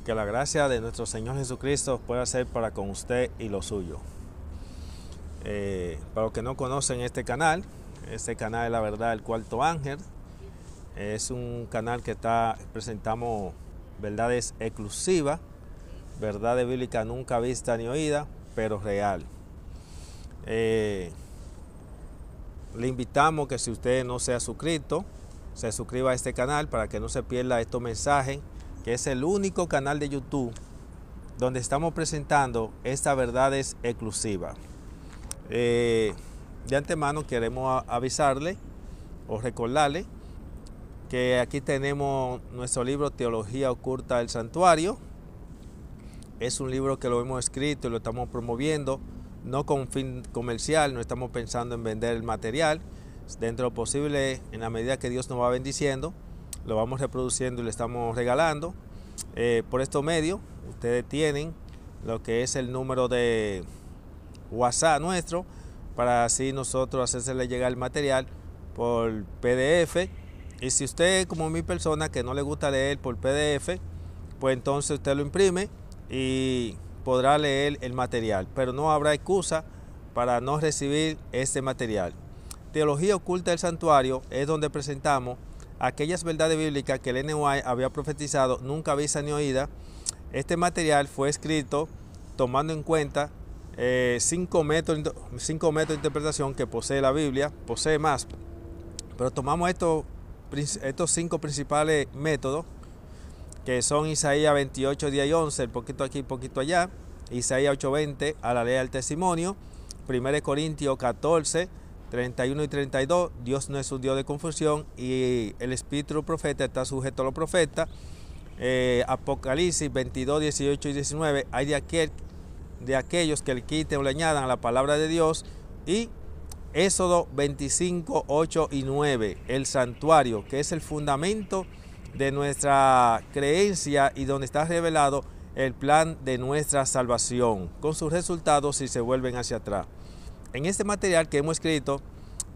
Que la gracia de nuestro Señor Jesucristo pueda ser para con usted y lo suyo. Para los que no conocen este canal es La Verdad del Cuarto Ángel. Es un canal que presentamos verdades exclusivas, verdades bíblicas nunca vistas ni oídas, pero real. Le invitamos que si usted no se ha suscrito, se suscriba a este canal para que no se pierda estos mensajes, que es el único canal de YouTube donde estamos presentando estas verdades exclusivas. De antemano queremos avisarle o recordarle que aquí tenemos nuestro libro Teología Oculta del Santuario. Es un libro que lo hemos escrito y lo estamos promoviendo, no con fin comercial, no estamos pensando en vender el material. Dentro de lo posible, en la medida que Dios nos va bendiciendo, lo vamos reproduciendo y le estamos regalando. Por estos medios, ustedes tienen lo que es el número de WhatsApp nuestro, para así nosotros hacérsele llegar el material por PDF. Y si usted, como mi persona, que no le gusta leer por PDF, pues entonces usted lo imprime y podrá leer el material, pero no habrá excusa para no recibir este material. Teología Oculta del Santuario es donde presentamos aquellas verdades bíblicas que el NY había profetizado, nunca vistas ni oídas. Este material fue escrito tomando en cuenta 5 métodos de interpretación que posee la Biblia, posee más, pero tomamos estos 5 principales métodos, que son Isaías 28, 10 y 11, el poquito aquí, poquito allá, Isaías 8:20, a la ley del testimonio, 1 Corintios 14, 31 y 32, Dios no es un Dios de confusión y el espíritu del profeta está sujeto a los profetas. Apocalipsis 22, 18 y 19, hay de aquellos que le quiten o le añadan a la palabra de Dios. Y Éxodo 25, 8 y 9, el santuario, que es el fundamento de nuestra creencia y donde está revelado el plan de nuestra salvación, con sus resultados si se vuelven hacia atrás. En este material que hemos escrito,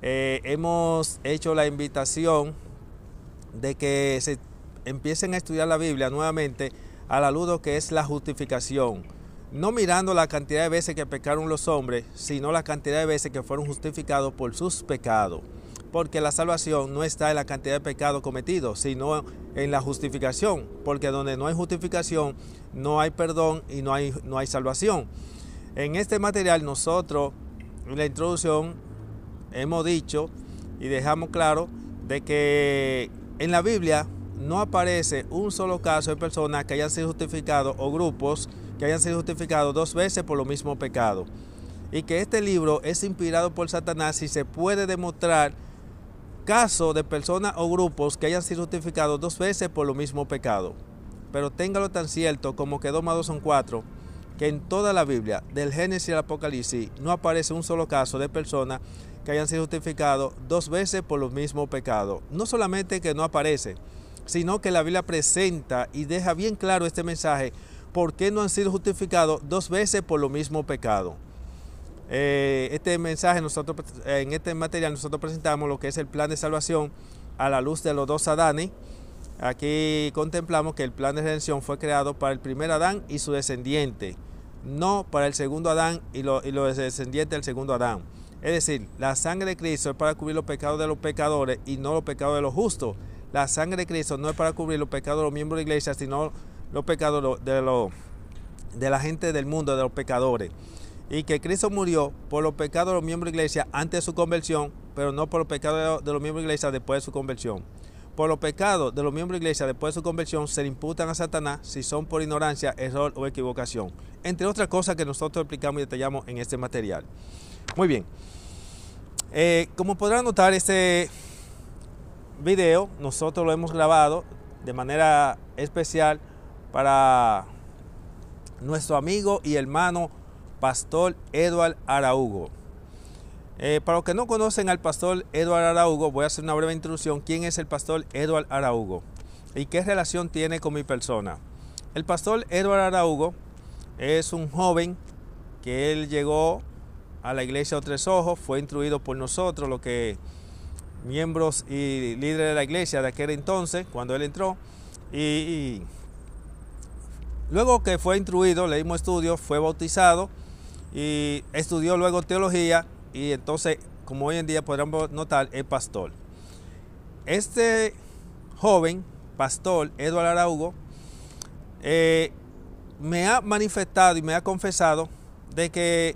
hemos hecho la invitación de que se empiecen a estudiar la Biblia nuevamente a la luz de lo que es la justificación. No mirando la cantidad de veces que pecaron los hombres, sino la cantidad de veces que fueron justificados por sus pecados. Porque la salvación no está en la cantidad de pecados cometidos, sino en la justificación. Porque donde no hay justificación, no hay perdón y no hay salvación. En este material nosotros, en la introducción, hemos dicho y dejamos claro de que en la Biblia no aparece un solo caso de personas que hayan sido justificados o grupos que hayan sido justificados 2 veces por lo mismo pecado. Y que este libro es inspirado por Satanás y se puede demostrar casos de personas o grupos que hayan sido justificados 2 veces por lo mismo pecado. Pero téngalo tan cierto como que 2 más 2 son 4, que en toda la Biblia, del Génesis al Apocalipsis, no aparece un solo caso de personas que hayan sido justificados 2 veces por los mismos pecados. No solamente que no aparece, sino que la Biblia presenta y deja bien claro este mensaje, por qué no han sido justificados 2 veces por lo mismo pecado. Este mensaje, en este material nosotros presentamos lo que es el plan de salvación a la luz de los 2 Adanes. Aquí contemplamos que el plan de redención fue creado para el primer Adán y su descendiente, no para el segundo Adán y los descendientes del segundo Adán. Es decir, la sangre de Cristo es para cubrir los pecados de los pecadores y no los pecados de los justos. La sangre de Cristo no es para cubrir los pecados de los miembros de la iglesia, sino los pecados de la gente del mundo, de los pecadores. Y que Cristo murió por los pecados de los miembros de la iglesia antes de su conversión, pero no por los pecados de los miembros de la iglesia después de su conversión. Por los pecados de los miembros de la iglesia después de su conversión se le imputan a Satanás si son por ignorancia, error o equivocación. Entre otras cosas que nosotros explicamos y detallamos en este material. Muy bien. Como podrán notar, este video nosotros lo hemos grabado de manera especial para nuestro amigo y hermano Pastor Edward Araújo. Para los que no conocen al Pastor Edward Araújo, voy a hacer una breve introducción. ¿Quién es el Pastor Edward Araújo? ¿Y qué relación tiene con mi persona? El Pastor Edward Araújo es un joven que él llegó a la iglesia de Tres Ojos, fue instruido por nosotros, los que miembros y líderes de la iglesia de aquel entonces, cuando él entró, y Luego que fue instruido, le dimos estudios, fue bautizado y estudió luego teología y entonces, como hoy en día podríamos notar, es pastor. Este joven pastor, Eduardo Araujo, me ha manifestado y me ha confesado de que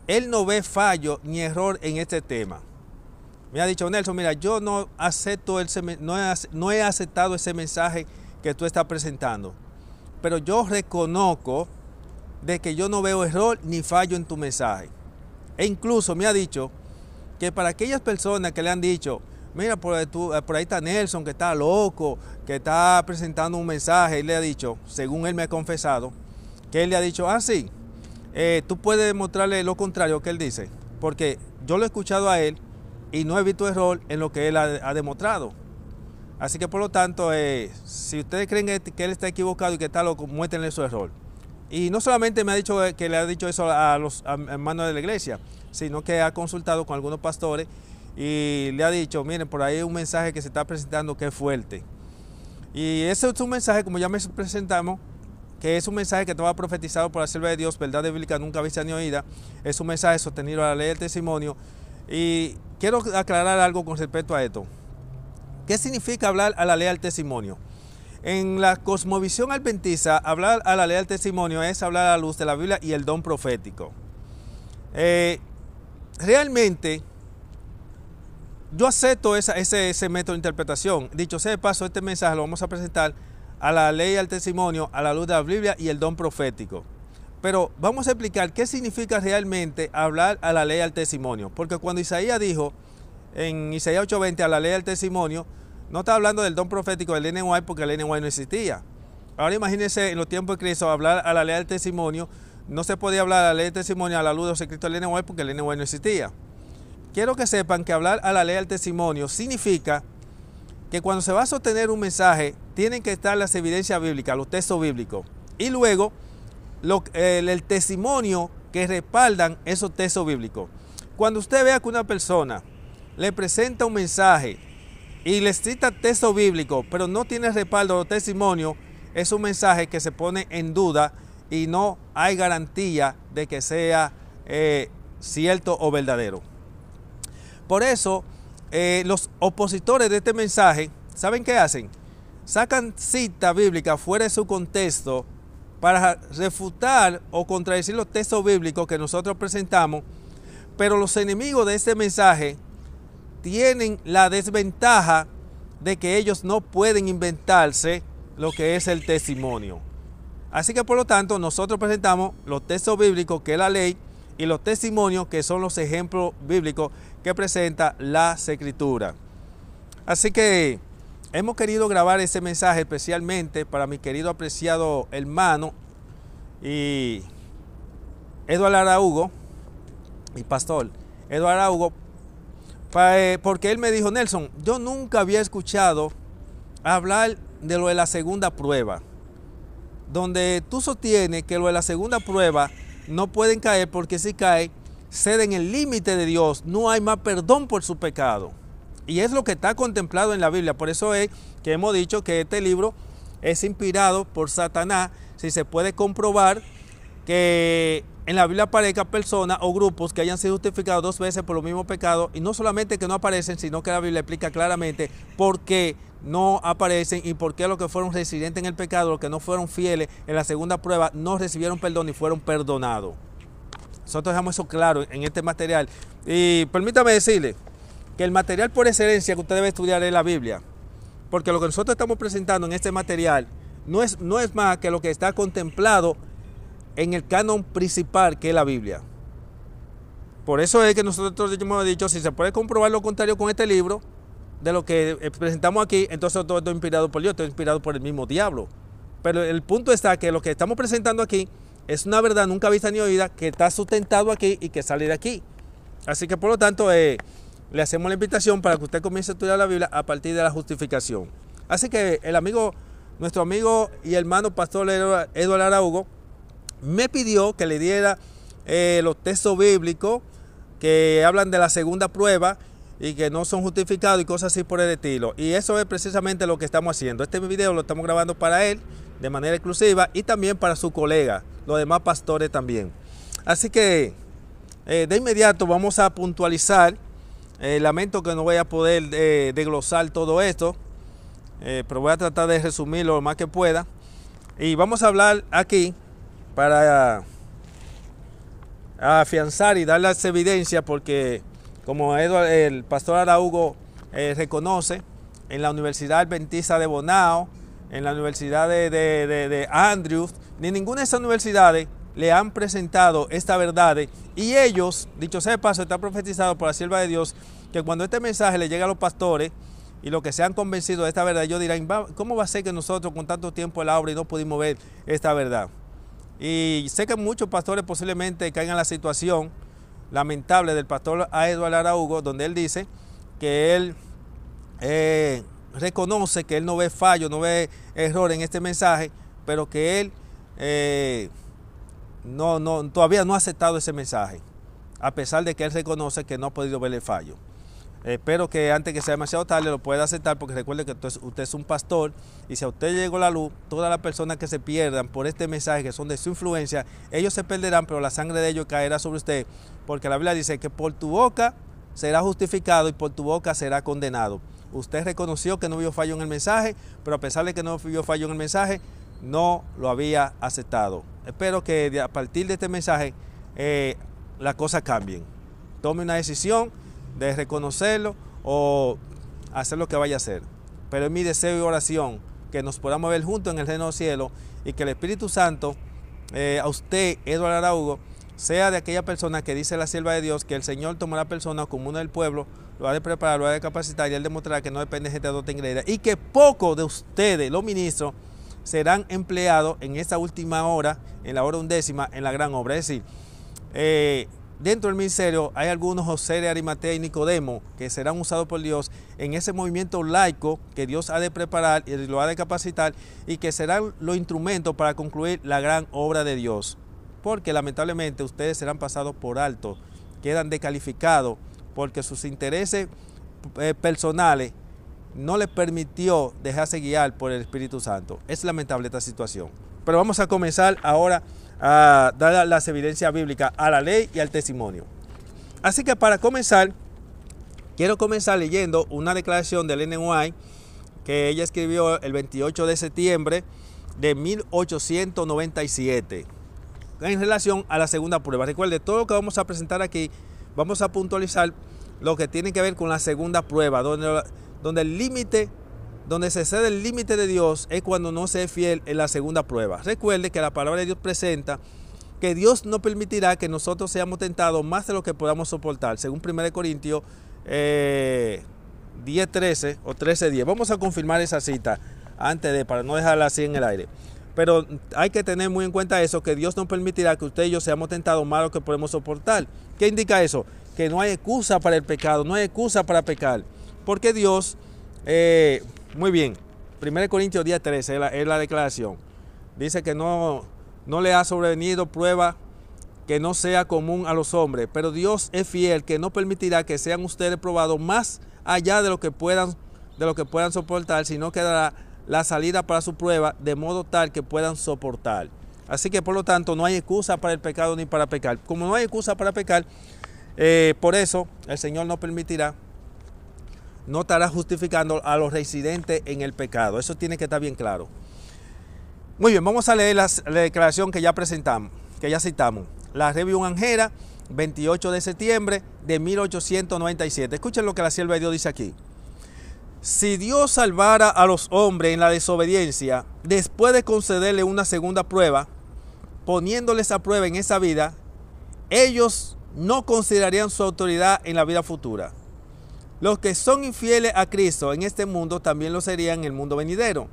él no ve fallo ni error en este tema. Me ha dicho: Nelson, mira, yo no acepto no he aceptado ese mensaje que tú estás presentando, pero yo reconozco de que yo no veo error ni fallo en tu mensaje. E incluso me ha dicho que para aquellas personas que le han dicho: mira, por ahí está Nelson, que está loco, que está presentando un mensaje, él le ha dicho, según él me ha confesado, que él le ha dicho: ah, sí, tú puedes demostrarle lo contrario que él dice, porque yo lo he escuchado a él y no he visto error en lo que él ha demostrado. Así que por lo tanto, si ustedes creen que él está equivocado y que está loco, muéstrenle su error. Y no solamente me ha dicho que le ha dicho eso a los hermanos de la iglesia, sino que ha consultado con algunos pastores y le ha dicho: miren, por ahí hay un mensaje que se está presentando que es fuerte. Y ese es un mensaje, como ya me presentamos, que es un mensaje que estaba profetizado por la sierva de Dios, verdad bíblica nunca vista ni oída. Es un mensaje sostenido a la ley del testimonio. Y quiero aclarar algo con respecto a esto. ¿Qué significa hablar a la ley del testimonio? En la cosmovisión adventista, hablar a la ley del testimonio es hablar a la luz de la Biblia y el don profético. Realmente, yo acepto ese método de interpretación. Dicho sea de paso, este mensaje lo vamos a presentar a la ley del testimonio, a la luz de la Biblia y el don profético. Pero vamos a explicar qué significa realmente hablar a la ley del testimonio. Porque cuando Isaías dijo en Isaías 8:20 a la ley del testimonio, no está hablando del don profético del Ellen White, porque el Ellen White no existía. Ahora imagínense en los tiempos de Cristo hablar a la ley del testimonio. No se podía hablar a la ley del testimonio a la luz de los secretos del Ellen White, porque el Ellen White no existía. Quiero que sepan que hablar a la ley del testimonio significa que cuando se va a sostener un mensaje, tienen que estar las evidencias bíblicas, los textos bíblicos, y luego el testimonio que respaldan esos textos bíblicos. Cuando usted vea que una persona le presenta un mensaje y le cita texto bíblico, pero no tiene respaldo o testimonio, es un mensaje que se pone en duda y no hay garantía de que sea cierto o verdadero. Por eso, los opositores de este mensaje, ¿saben qué hacen? Sacan cita bíblica fuera de su contexto para refutar o contradecir los textos bíblicos que nosotros presentamos, pero los enemigos de este mensaje tienen la desventaja de que ellos no pueden inventarse lo que es el testimonio. Así que por lo tanto nosotros presentamos los textos bíblicos, que es la ley, y los testimonios, que son los ejemplos bíblicos que presenta las Escrituras. Así que hemos querido grabar ese mensaje especialmente para mi querido apreciado hermano y Eduardo Araujo, mi pastor Eduardo Araujo, porque él me dijo: Nelson, yo nunca había escuchado hablar de lo de la segunda prueba, donde tú sostienes que lo de la segunda prueba no pueden caer, porque si caen, ceden el límite de Dios, no hay más perdón por su pecado. Y es lo que está contemplado en la Biblia. Por eso es que hemos dicho que este libro es inspirado por Satanás. Si se puede comprobar que en la Biblia aparezcan personas o grupos que hayan sido justificados 2 veces por los mismos pecados, y no solamente que no aparecen, sino que la Biblia explica claramente por qué no aparecen y por qué los que fueron residentes en el pecado, los que no fueron fieles en la segunda prueba, no recibieron perdón y fueron perdonados. Nosotros dejamos eso claro en este material. Y permítame decirle que el material por excelencia que usted debe estudiar es la Biblia, porque lo que nosotros estamos presentando en este material no es más que lo que está contemplado en el canon principal, que es la Biblia. Por eso es que nosotros hemos dicho: si se puede comprobar lo contrario con este libro de lo que presentamos aquí, entonces todo esto es inspirado por Dios, esto es inspirado por el mismo diablo. Pero el punto está que lo que estamos presentando aquí es una verdad nunca vista ni oída, que está sustentado aquí y que sale de aquí. Así que por lo tanto le hacemos la invitación para que usted comience a estudiar la Biblia a partir de la justificación. Así que nuestro amigo y hermano pastor Eduardo Araujo me pidió que le diera los textos bíblicos que hablan de la segunda prueba y que no son justificados y cosas así por el estilo. Y eso es precisamente lo que estamos haciendo. Este video lo estamos grabando para él, de manera exclusiva y también para su colega, los demás pastores también. Así que de inmediato vamos a puntualizar. Lamento que no voy a poder desglosar todo esto, pero voy a tratar de resumirlo lo más que pueda. Y vamos a hablar aquí para afianzar y dar las evidencias, porque como el pastor Araújo reconoce, en la Universidad Adventista de Bonao, en la Universidad de Andrews, ni ninguna de esas universidades le han presentado esta verdad, y ellos, dicho sea de paso, está profetizado por la sierva de Dios, que cuando este mensaje le llegue a los pastores y los que se han convencido de esta verdad, ellos dirán, ¿cómo va a ser que nosotros con tanto tiempo en la obra y no pudimos ver esta verdad? Y sé que muchos pastores posiblemente caigan en la situación lamentable del pastor Eduardo Araújo, donde él dice que él reconoce que él no ve fallo, no ve error en este mensaje, pero que él todavía no ha aceptado ese mensaje, a pesar de que él reconoce que no ha podido ver el fallo. Espero que antes que sea demasiado tarde lo pueda aceptar, porque recuerde que usted es un pastor, y si a usted llegó la luz, todas las personas que se pierdan por este mensaje, que son de su influencia, ellos se perderán, pero la sangre de ellos caerá sobre usted, porque la Biblia dice que por tu boca será justificado y por tu boca será condenado. Usted reconoció que no vio fallo en el mensaje, pero a pesar de que no vio fallo en el mensaje, no lo había aceptado. Espero que a partir de este mensaje las cosas cambien. Tome una decisión de reconocerlo o hacer lo que vaya a hacer. Pero es mi deseo y oración que nos podamos ver juntos en el reino del cielo, y que el Espíritu Santo, a usted, Eduardo Araújo, sea de aquella persona que dice la sierva de Dios, que el Señor tomará persona como uno del pueblo, lo ha de preparar, lo ha de capacitar, y él demostrará que no depende de gente de otra iglesia, y que pocos de ustedes, los ministros, serán empleados en esta última hora, en la hora undécima, en la gran obra. Es decir, dentro del ministerio hay algunos José de Arimatea y Nicodemo que serán usados por Dios en ese movimiento laico que Dios ha de preparar y lo ha de capacitar, y que serán los instrumentos para concluir la gran obra de Dios. Porque lamentablemente ustedes serán pasados por alto, quedan descalificados, porque sus intereses personales no les permitió dejarse guiar por el Espíritu Santo. Es lamentable esta situación. Pero vamos a comenzar ahora a dar las evidencias bíblicas a la ley y al testimonio. Así que para comenzar, quiero comenzar leyendo una declaración de Ellen White que ella escribió el 28 de septiembre de 1897 en relación a la segunda prueba. Recuerde, todo lo que vamos a presentar aquí, vamos a puntualizar lo que tiene que ver con la segunda prueba, donde el límite, donde se cede el límite de Dios es cuando no se es fiel en la segunda prueba. Recuerde que la palabra de Dios presenta que Dios no permitirá que nosotros seamos tentados más de lo que podamos soportar, según 1 Corintios 10:13 o 13:10. Vamos a confirmar esa cita para no dejarla así en el aire. Pero hay que tener muy en cuenta eso, que Dios no permitirá que usted y yo seamos tentados más de lo que podemos soportar. ¿Qué indica eso? Que no hay excusa para el pecado, no hay excusa para pecar. Porque Dios, muy bien, 1 Corintios 10:13 es la declaración. Dice que no le ha sobrevenido prueba que no sea común a los hombres, pero Dios es fiel, que no permitirá que sean ustedes probados más allá de lo que puedan soportar, sino que dará la salida para su prueba de modo tal que puedan soportar. Así que por lo tanto no hay excusa para el pecado ni para pecar. Como no hay excusa para pecar, por eso el Señor no permitirá, no estará justificando a los residentes en el pecado. Eso tiene que estar bien claro. Muy bien, vamos a leer la declaración que ya presentamos, que ya citamos. La Review Angera, 28 de septiembre de 1897. Escuchen lo que la sierva de Dios dice aquí. Si Dios salvara a los hombres en la desobediencia, después de concederle una segunda prueba, poniéndoles a prueba en esa vida, ellos no considerarían su autoridad en la vida futura. Los que son infieles a Cristo en este mundo también lo serían en el mundo venidero,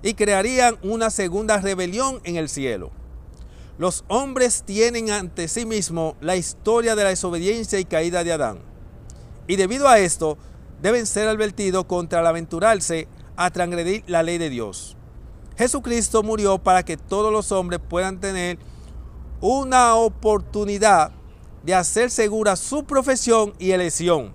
y crearían una segunda rebelión en el cielo. Los hombres tienen ante sí mismos la historia de la desobediencia y caída de Adán, y debido a esto deben ser advertidos contra el aventurarse a transgredir la ley de Dios. Jesucristo murió para que todos los hombres puedan tener una oportunidad de hacer segura su profesión y elección.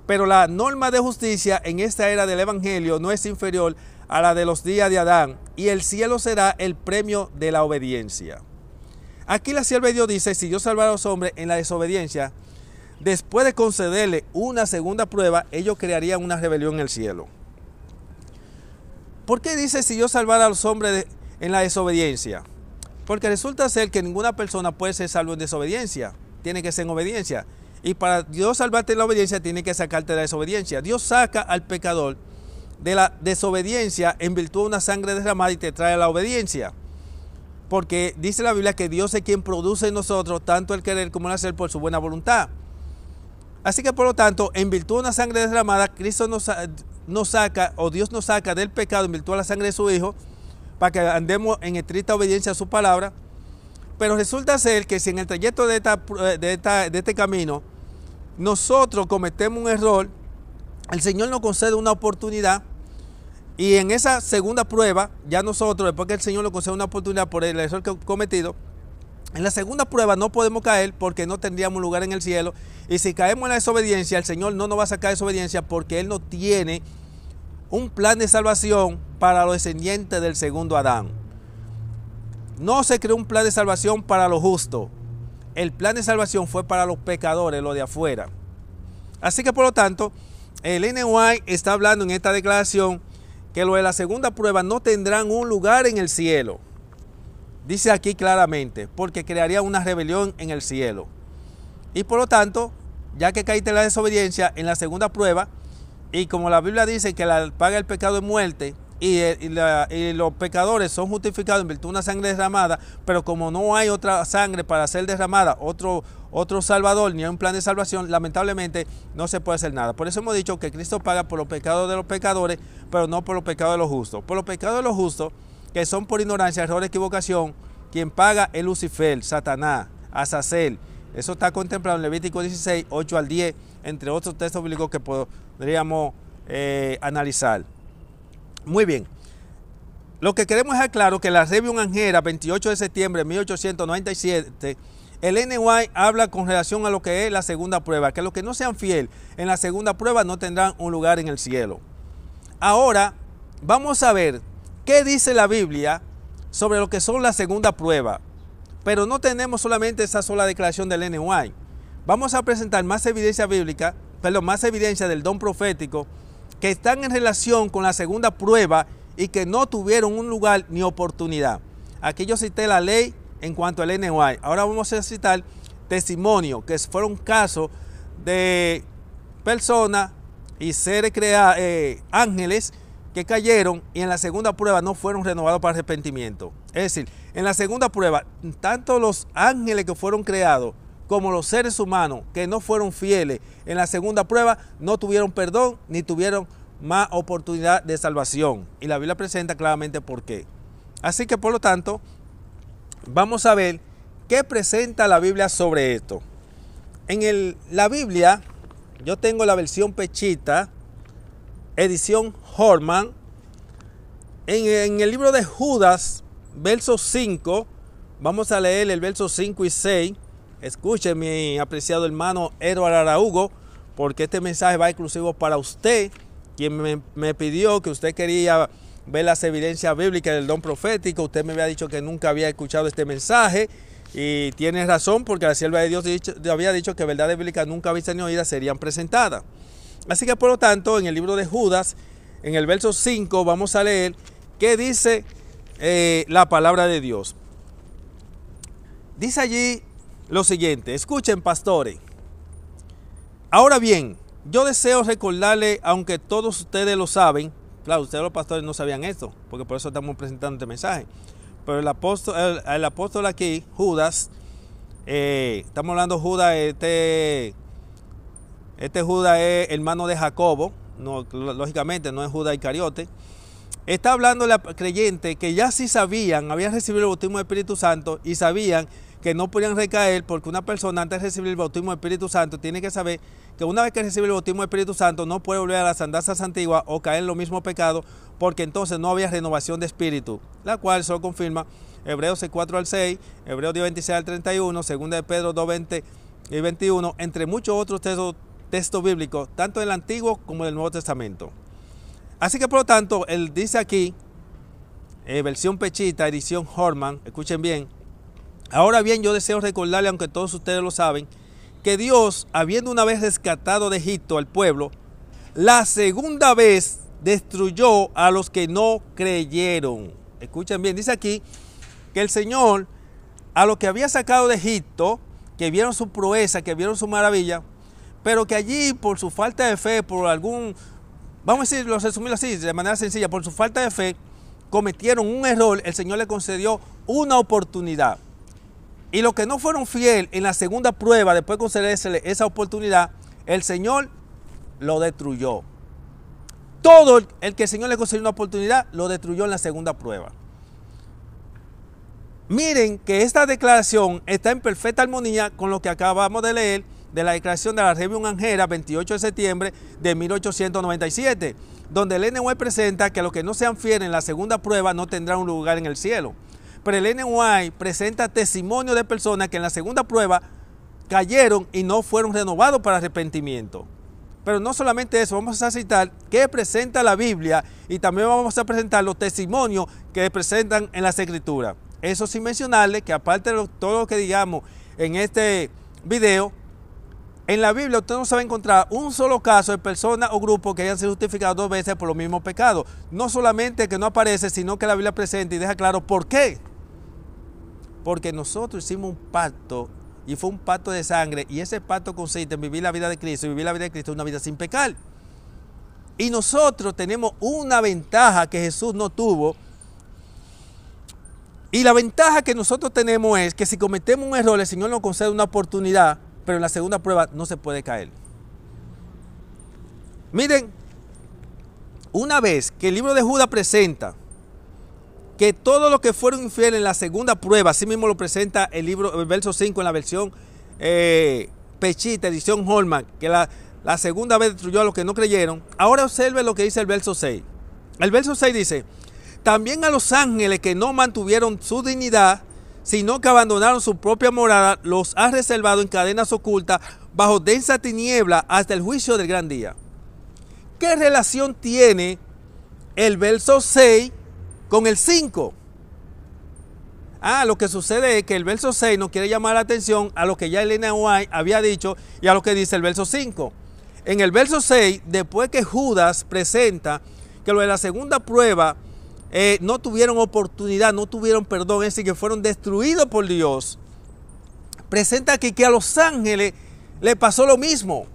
Pero la norma de justicia en esta era del Evangelio no es inferior a la de los días de Adán, y el cielo será el premio de la obediencia. Aquí la sierva de Dios dice, si Dios salvara a los hombres en la desobediencia, después de concederle una segunda prueba, ellos crearían una rebelión en el cielo. ¿Por qué dice si Dios salvara a los hombres en la desobediencia? Porque resulta ser que ninguna persona puede ser salvo en desobediencia, tiene que ser en obediencia. Y para Dios salvarte en la obediencia, tiene que sacarte de la desobediencia. Dios saca al pecador de la desobediencia en virtud de una sangre derramada y te trae a la obediencia. Porque dice la Biblia que Dios es quien produce en nosotros tanto el querer como el hacer por su buena voluntad. Así que por lo tanto, en virtud de una sangre derramada, Cristo nos saca, o Dios nos saca del pecado en virtud de la sangre de su Hijo, para que andemos en estricta obediencia a su palabra. Pero resulta ser que si en el trayecto de este camino nosotros cometemos un error, el Señor nos concede una oportunidad, y en esa segunda prueba, ya nosotros, después que el Señor nos concede una oportunidad por el error que hemos cometido, en la segunda prueba no podemos caer porque no tendríamos lugar en el cielo. Y si caemos en la desobediencia, el Señor no nos va a sacar de desobediencia porque Él no tiene un plan de salvación para los descendientes del segundo Adán. No se creó un plan de salvación para los justos. El plan de salvación fue para los pecadores, los de afuera. Así que por lo tanto, el Ellen White está hablando en esta declaración que los de la segunda prueba no tendrán un lugar en el cielo. Dice aquí claramente, porque crearía una rebelión en el cielo. Y por lo tanto, ya que caíste en la desobediencia en la segunda prueba, y como la Biblia dice que la paga del pecado es muerte, y los pecadores son justificados en virtud de una sangre derramada, pero como no hay otra sangre para ser derramada, otro salvador, ni hay un plan de salvación, lamentablemente no se puede hacer nada. Por eso hemos dicho que Cristo paga por los pecados de los pecadores, pero no por los pecados de los justos. Por los pecados de los justos, que son por ignorancia, error, equivocación, quien paga es Lucifer, Satanás, Azazel. Eso está contemplado en Levítico 16, 8 al 10, entre otros textos bíblicos que podríamos analizar. Muy bien. Lo que queremos dejar claro que la Review Angera, 28 de septiembre de 1897, el Ellen White habla con relación a lo que es la segunda prueba, que los que no sean fieles en la segunda prueba no tendrán un lugar en el cielo. Ahora, vamos a ver qué dice la Biblia sobre lo que son la segunda prueba. Pero no tenemos solamente esa sola declaración del Ellen White. Vamos a presentar más evidencia bíblica, más evidencia del don profético, que están en relación con la segunda prueba y que no tuvieron un lugar ni oportunidad. Aquí yo cité la ley en cuanto al Ellen White. Ahora vamos a citar testimonio, que fueron casos de personas y seres ángeles que cayeron y en la segunda prueba no fueron renovados para arrepentimiento. Es decir, en la segunda prueba, tanto los ángeles que fueron creados como los seres humanos que no fueron fieles, en la segunda prueba no tuvieron perdón ni tuvieron más oportunidad de salvación. Y la Biblia presenta claramente por qué. Así que por lo tanto, vamos a ver qué presenta la Biblia sobre esto. En la Biblia, yo tengo la versión Pechita, edición Horman. En el libro de Judas, verso 5, vamos a leer el verso 5 y 6. Escuche, mi apreciado hermano Edward Araújo, porque este mensaje va exclusivo para usted, quien me pidió que usted quería ver las evidencias bíblicas del don profético. Usted me había dicho que nunca había escuchado este mensaje y tiene razón, porque la sierva de Dios había dicho que verdades bíblicas nunca vistas ni oídas serían presentadas. Así que por lo tanto, en el libro de Judas, en el verso 5, vamos a leer qué dice la palabra de Dios. Dice allí lo siguiente: escuchen, pastores. Ahora bien, yo deseo recordarle, aunque todos ustedes lo saben, claro, ustedes los pastores no sabían esto, porque por eso estamos presentando este mensaje, pero el apóstol aquí, Judas, estamos hablando de Judas, este Judas es hermano de Jacobo, no, lógicamente no es Judas Iscariote. Está hablando la creyente que ya sí sabían, habían recibido el bautismo del Espíritu Santo y sabían que no podían recaer, porque una persona antes de recibir el bautismo del Espíritu Santo tiene que saber que una vez que recibe el bautismo del Espíritu Santo no puede volver a las andanzas antiguas o caer en los mismos pecados, porque entonces no había renovación de espíritu, la cual solo confirma Hebreos 4 al 6, Hebreos 26 al 31, 2 de Pedro 2, 20 y 21, entre muchos otros textos bíblicos, tanto del Antiguo como del Nuevo Testamento. Así que por lo tanto, él dice aquí, versión Pechita, edición Horman, escuchen bien. Ahora bien, yo deseo recordarle, aunque todos ustedes lo saben, que Dios, habiendo una vez rescatado de Egipto al pueblo, la segunda vez destruyó a los que no creyeron. Escuchen bien, dice aquí que el Señor, a los que había sacado de Egipto, que vieron su proeza, que vieron su maravilla, pero que allí por su falta de fe, por algún, vamos a decirlo, resumirlo así, de manera sencilla, por su falta de fe, cometieron un error, el Señor le concedió una oportunidad. Y los que no fueron fieles en la segunda prueba, después de concederse esa oportunidad, el Señor lo destruyó. Todo el que el Señor le concedió una oportunidad, lo destruyó en la segunda prueba. Miren que esta declaración está en perfecta armonía con lo que acabamos de leer de la declaración de la Review Angera, 28 de septiembre de 1897, donde el N.Y. presenta que los que no sean fieles en la segunda prueba no tendrán un lugar en el cielo. Pero el N.Y. presenta testimonio de personas que en la segunda prueba cayeron y no fueron renovados para arrepentimiento. Pero no solamente eso, vamos a citar qué presenta la Biblia y también vamos a presentar los testimonios que presentan en las Escrituras. Eso sin mencionarle que aparte de todo lo que digamos en este video, en la Biblia usted no se va a encontrar un solo caso de personas o grupos que hayan sido justificados 2 veces por los mismos pecados. No solamente que no aparece, sino que la Biblia presenta y deja claro por qué. Porque nosotros hicimos un pacto y fue un pacto de sangre y ese pacto consiste en vivir la vida de Cristo y vivir la vida de Cristo es una vida sin pecar. Y nosotros tenemos una ventaja que Jesús no tuvo. Y la ventaja que nosotros tenemos es que si cometemos un error, el Señor nos concede una oportunidad, pero en la segunda prueba no se puede caer. Miren, una vez que el libro de Judas presenta que todos los que fueron infieles en la segunda prueba, así mismo lo presenta el libro, el verso 5 en la versión Pechita, edición Holman, que la segunda vez destruyó a los que no creyeron. Ahora observe lo que dice el verso 6. El verso 6 dice: también a los ángeles que no mantuvieron su dignidad, sino que abandonaron su propia morada, los ha reservado en cadenas ocultas, bajo densa tiniebla, hasta el juicio del gran día. ¿Qué relación tiene el verso 6 con el 5? Lo que sucede es que el verso 6 nos quiere llamar la atención a lo que ya el N.Y. había dicho y a lo que dice el verso 5. En el verso 6, después que Judas presenta que lo de la segunda prueba no tuvieron oportunidad, no tuvieron perdón, es decir, que fueron destruidos por Dios, presenta aquí que a los ángeles le pasó lo mismo.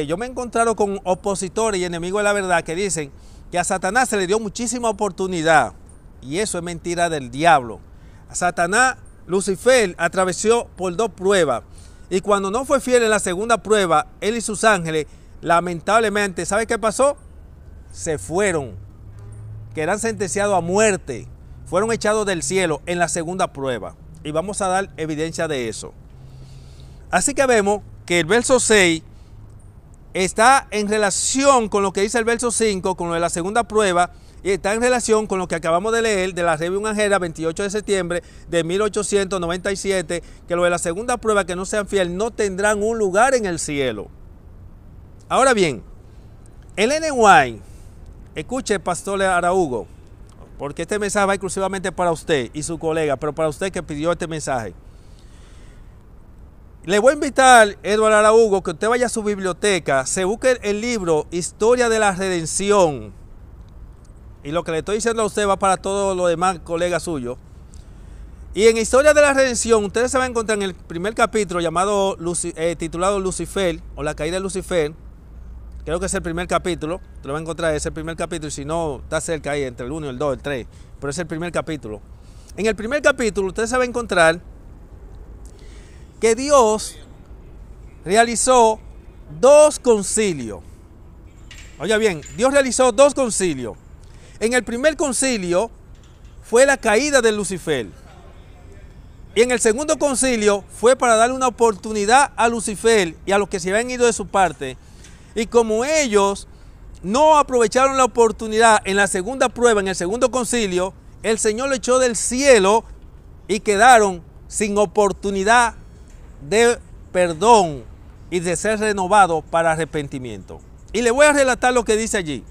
Yo me he encontrado con opositores y enemigos de la verdad que dicen que a Satanás se le dio muchísima oportunidad, y eso es mentira del diablo. A Satanás, Lucifer atravesó por 2 pruebas, y cuando no fue fiel en la segunda prueba, él y sus ángeles, lamentablemente, ¿sabe qué pasó? Se fueron, que eran sentenciados a muerte, fueron echados del cielo en la segunda prueba, y vamos a dar evidencia de eso. Así que vemos que el verso 6 está en relación con lo que dice el verso 5, con lo de la segunda prueba, y está en relación con lo que acabamos de leer de la Review Angera, 28 de septiembre de 1897, que lo de la segunda prueba, que no sean fieles, no tendrán un lugar en el cielo. Ahora bien, el N.Y., escuche, Pastor Araújo, porque este mensaje va exclusivamente para usted y su colega, pero para usted que pidió este mensaje. Le voy a invitar, Eduardo Araújo, que usted vaya a su biblioteca, se busque el libro Historia de la Redención. Y lo que le estoy diciendo a usted va para todos los demás colegas suyos. Y en Historia de la Redención, ustedes se van a encontrar en el primer capítulo llamado, titulado Lucifer, o la caída de Lucifer. Creo que es el primer capítulo, te lo van a encontrar, es el primer capítulo, y si no, está cerca ahí, entre el 1, el 2, el 3, pero es el primer capítulo. En el primer capítulo, ustedes se van a encontrar que Dios realizó 2 concilios. Oiga bien, Dios realizó 2 concilios. En el primer concilio fue la caída de Lucifer. Y en el segundo concilio fue para darle una oportunidad a Lucifer y a los que se habían ido de su parte. Y como ellos no aprovecharon la oportunidad en la segunda prueba, en el segundo concilio, el Señor lo echó del cielo y quedaron sin oportunidad de perdón y de ser renovados para arrepentimiento. Y le voy a relatar lo que dice allí.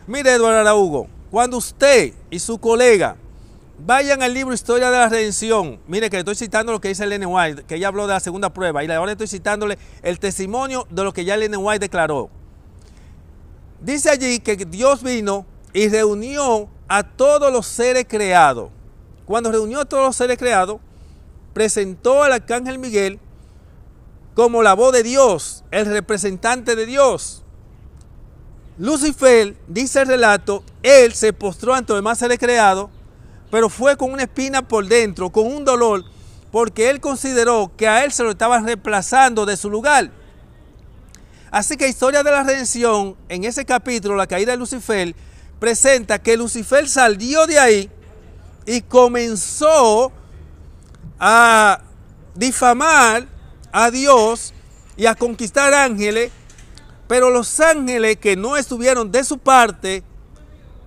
Mire, Eduardo Araújo, cuando usted y su colega vayan al libro Historia de la Redención, mire que le estoy citando lo que dice Ellen White, que ella habló de la segunda prueba, y ahora estoy citándole el testimonio de lo que ya Ellen White declaró. Dice allí que Dios vino y reunió a todos los seres creados. Cuando reunió a todos los seres creados, presentó al arcángel Miguel como la voz de Dios, el representante de Dios. Lucifer, dice el relato, él se postró ante los demás seres creados, pero fue con una espina por dentro, con un dolor, porque él consideró que a él se lo estaban reemplazando de su lugar. Así que Historia de la Redención, en ese capítulo, la caída de Lucifer, presenta que Lucifer salió de ahí y comenzó a difamar a Dios y a conquistar ángeles, pero los ángeles que no estuvieron de su parte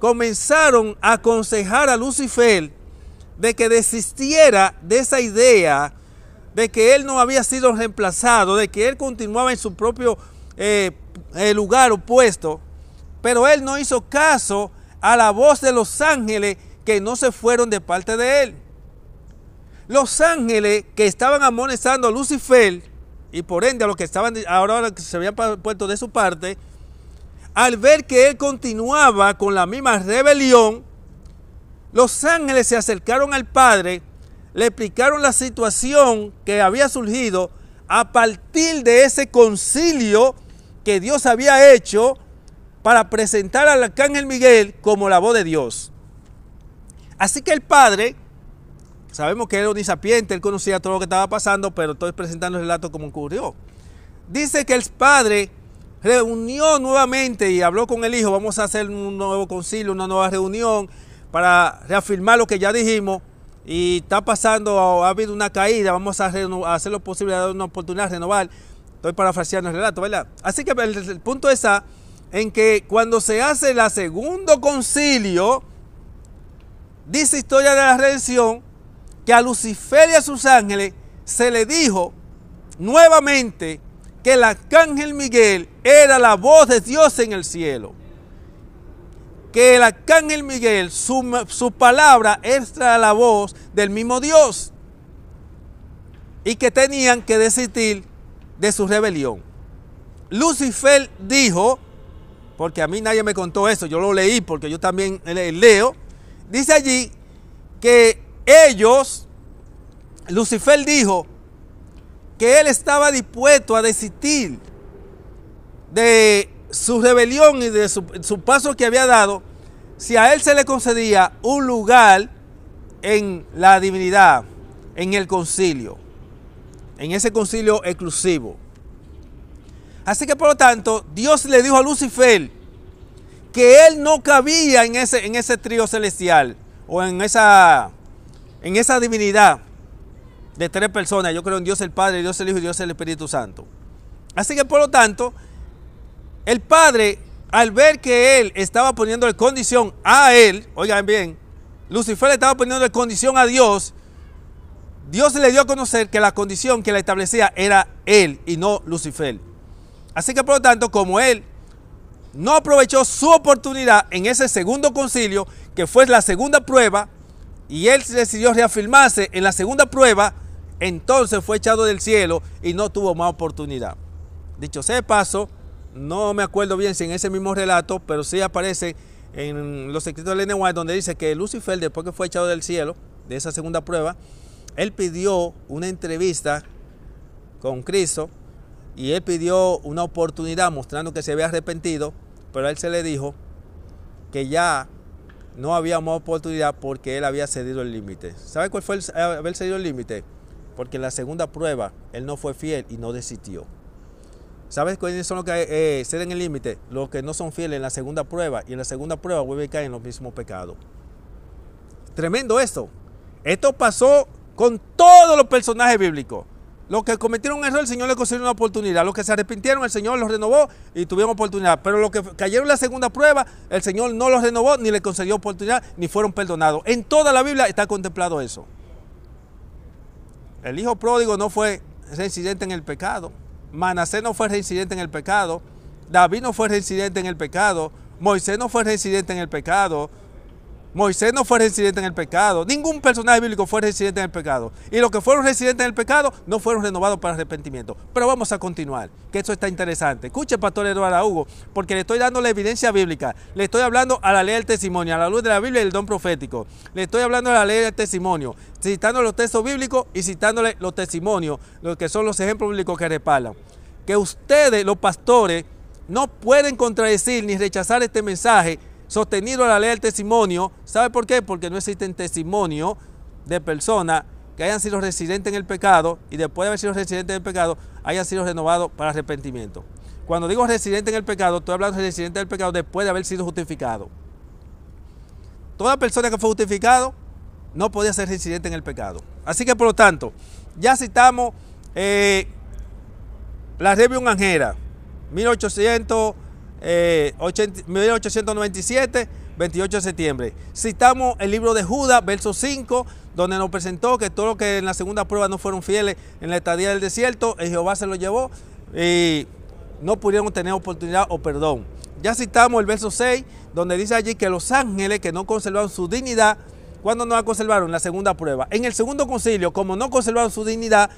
comenzaron a aconsejar a Lucifer de que desistiera de esa idea de que él no había sido reemplazado, de que él continuaba en su propio lugar o puesto, pero él no hizo caso a la voz de los ángeles que no se fueron de parte de él. Los ángeles que estaban amonestando a Lucifer, y por ende a los que estaban ahora que se habían puesto de su parte, al ver que él continuaba con la misma rebelión, los ángeles se acercaron al Padre, le explicaron la situación que había surgido a partir de ese concilio que Dios había hecho para presentar al arcángel Miguel como la voz de Dios. Así que el Padre, sabemos que él era omnisapiente, él conocía todo lo que estaba pasando, pero estoy presentando el relato como ocurrió. Dice que el Padre reunió nuevamente y habló con el Hijo, vamos a hacer un nuevo concilio, una nueva reunión para reafirmar lo que ya dijimos, y está pasando, ha habido una caída, vamos a hacer lo posible, a dar una oportunidad de renovar. Estoy parafraseando el relato, ¿verdad? Así que el punto está en que cuando se hace el segundo concilio, dice Historia de la Redención, que a Lucifer y a sus ángeles se le dijo nuevamente que el arcángel Miguel era la voz de Dios en el cielo. Que el arcángel Miguel, su palabra era la voz del mismo Dios. Y que tenían que desistir de su rebelión. Lucifer dijo, porque a mí nadie me contó eso, yo lo leí porque yo también leo, dice allí que Lucifer dijo que él estaba dispuesto a desistir de su rebelión y de su paso que había dado si a él se le concedía un lugar en la divinidad, en el concilio, en ese concilio exclusivo. Así que por lo tanto, Dios le dijo a Lucifer que él no cabía en ese trío celestial o en esa divinidad de tres personas. Yo creo en Dios el Padre, Dios el Hijo y Dios el Espíritu Santo. Así que por lo tanto, el Padre, al ver que él estaba poniéndole condición a él, oigan bien, Lucifer le estaba poniendo condición a Dios, Dios le dio a conocer que la condición que le establecía era él y no Lucifer. Así que por lo tanto, como él no aprovechó su oportunidad en ese segundo concilio, que fue la segunda prueba, y él decidió reafirmarse en la segunda prueba, entonces fue echado del cielo y no tuvo más oportunidad. Dicho sea de paso, no me acuerdo bien si en ese mismo relato, pero sí aparece en los escritos de Ellen White, donde dice que Lucifer, después que fue echado del cielo, de esa segunda prueba, él pidió una entrevista con Cristo y él pidió una oportunidad mostrando que se había arrepentido, pero a él se le dijo que ya no había más oportunidad porque él había cedido el límite. ¿Sabe cuál fue haber cedido el límite? Porque en la segunda prueba él no fue fiel y no desistió. ¿Sabes cuáles son los que ceden el límite? Los que no son fieles en la segunda prueba, y en la segunda prueba vuelven a caer en los mismos pecados. Tremendo esto. Esto pasó con todos los personajes bíblicos. Los que cometieron un error, el Señor les concedió una oportunidad. Los que se arrepintieron, el Señor los renovó y tuvieron oportunidad. Pero los que cayeron en la segunda prueba, el Señor no los renovó, ni les concedió oportunidad, ni fueron perdonados. En toda la Biblia está contemplado eso. El hijo pródigo no fue reincidente en el pecado. Manasés no fue reincidente en el pecado. David no fue reincidente en el pecado. Moisés no fue residente en el pecado. Moisés no fue residente en el pecado. Ningún personaje bíblico fue residente en el pecado. Y los que fueron residentes en el pecado no fueron renovados para arrepentimiento. Pero vamos a continuar, que esto está interesante. Escuche, pastor Eduardo Hugo, porque le estoy dando la evidencia bíblica. Le estoy hablando a la ley del testimonio, a la luz de la Biblia y el don profético. Le estoy hablando a la ley del testimonio, citando los textos bíblicos y citándole los testimonios, los que son los ejemplos bíblicos que respaldan. Que ustedes, los pastores, no pueden contradecir ni rechazar este mensaje sostenido a la ley del testimonio. ¿Sabe por qué? Porque no existen testimonios de personas que hayan sido residentes en el pecado y después de haber sido residentes en el pecado hayan sido renovados para arrepentimiento. Cuando digo residente en el pecado, estoy hablando de residente del pecado después de haber sido justificado. Toda persona que fue justificado no podía ser residente en el pecado. Así que por lo tanto, ya citamos la Revium Angera, 1897, 28 de septiembre. Citamos el libro de Judas, verso 5, donde nos presentó que todos los que en la segunda prueba no fueron fieles en la estadía del desierto, Jehová se los llevó y no pudieron tener oportunidad o perdón. Ya citamos el verso 6, donde dice allí que los ángeles que no conservaron su dignidad, ¿cuándo no la conservaron? En la segunda prueba. En el segundo concilio, como no conservaron su dignidad,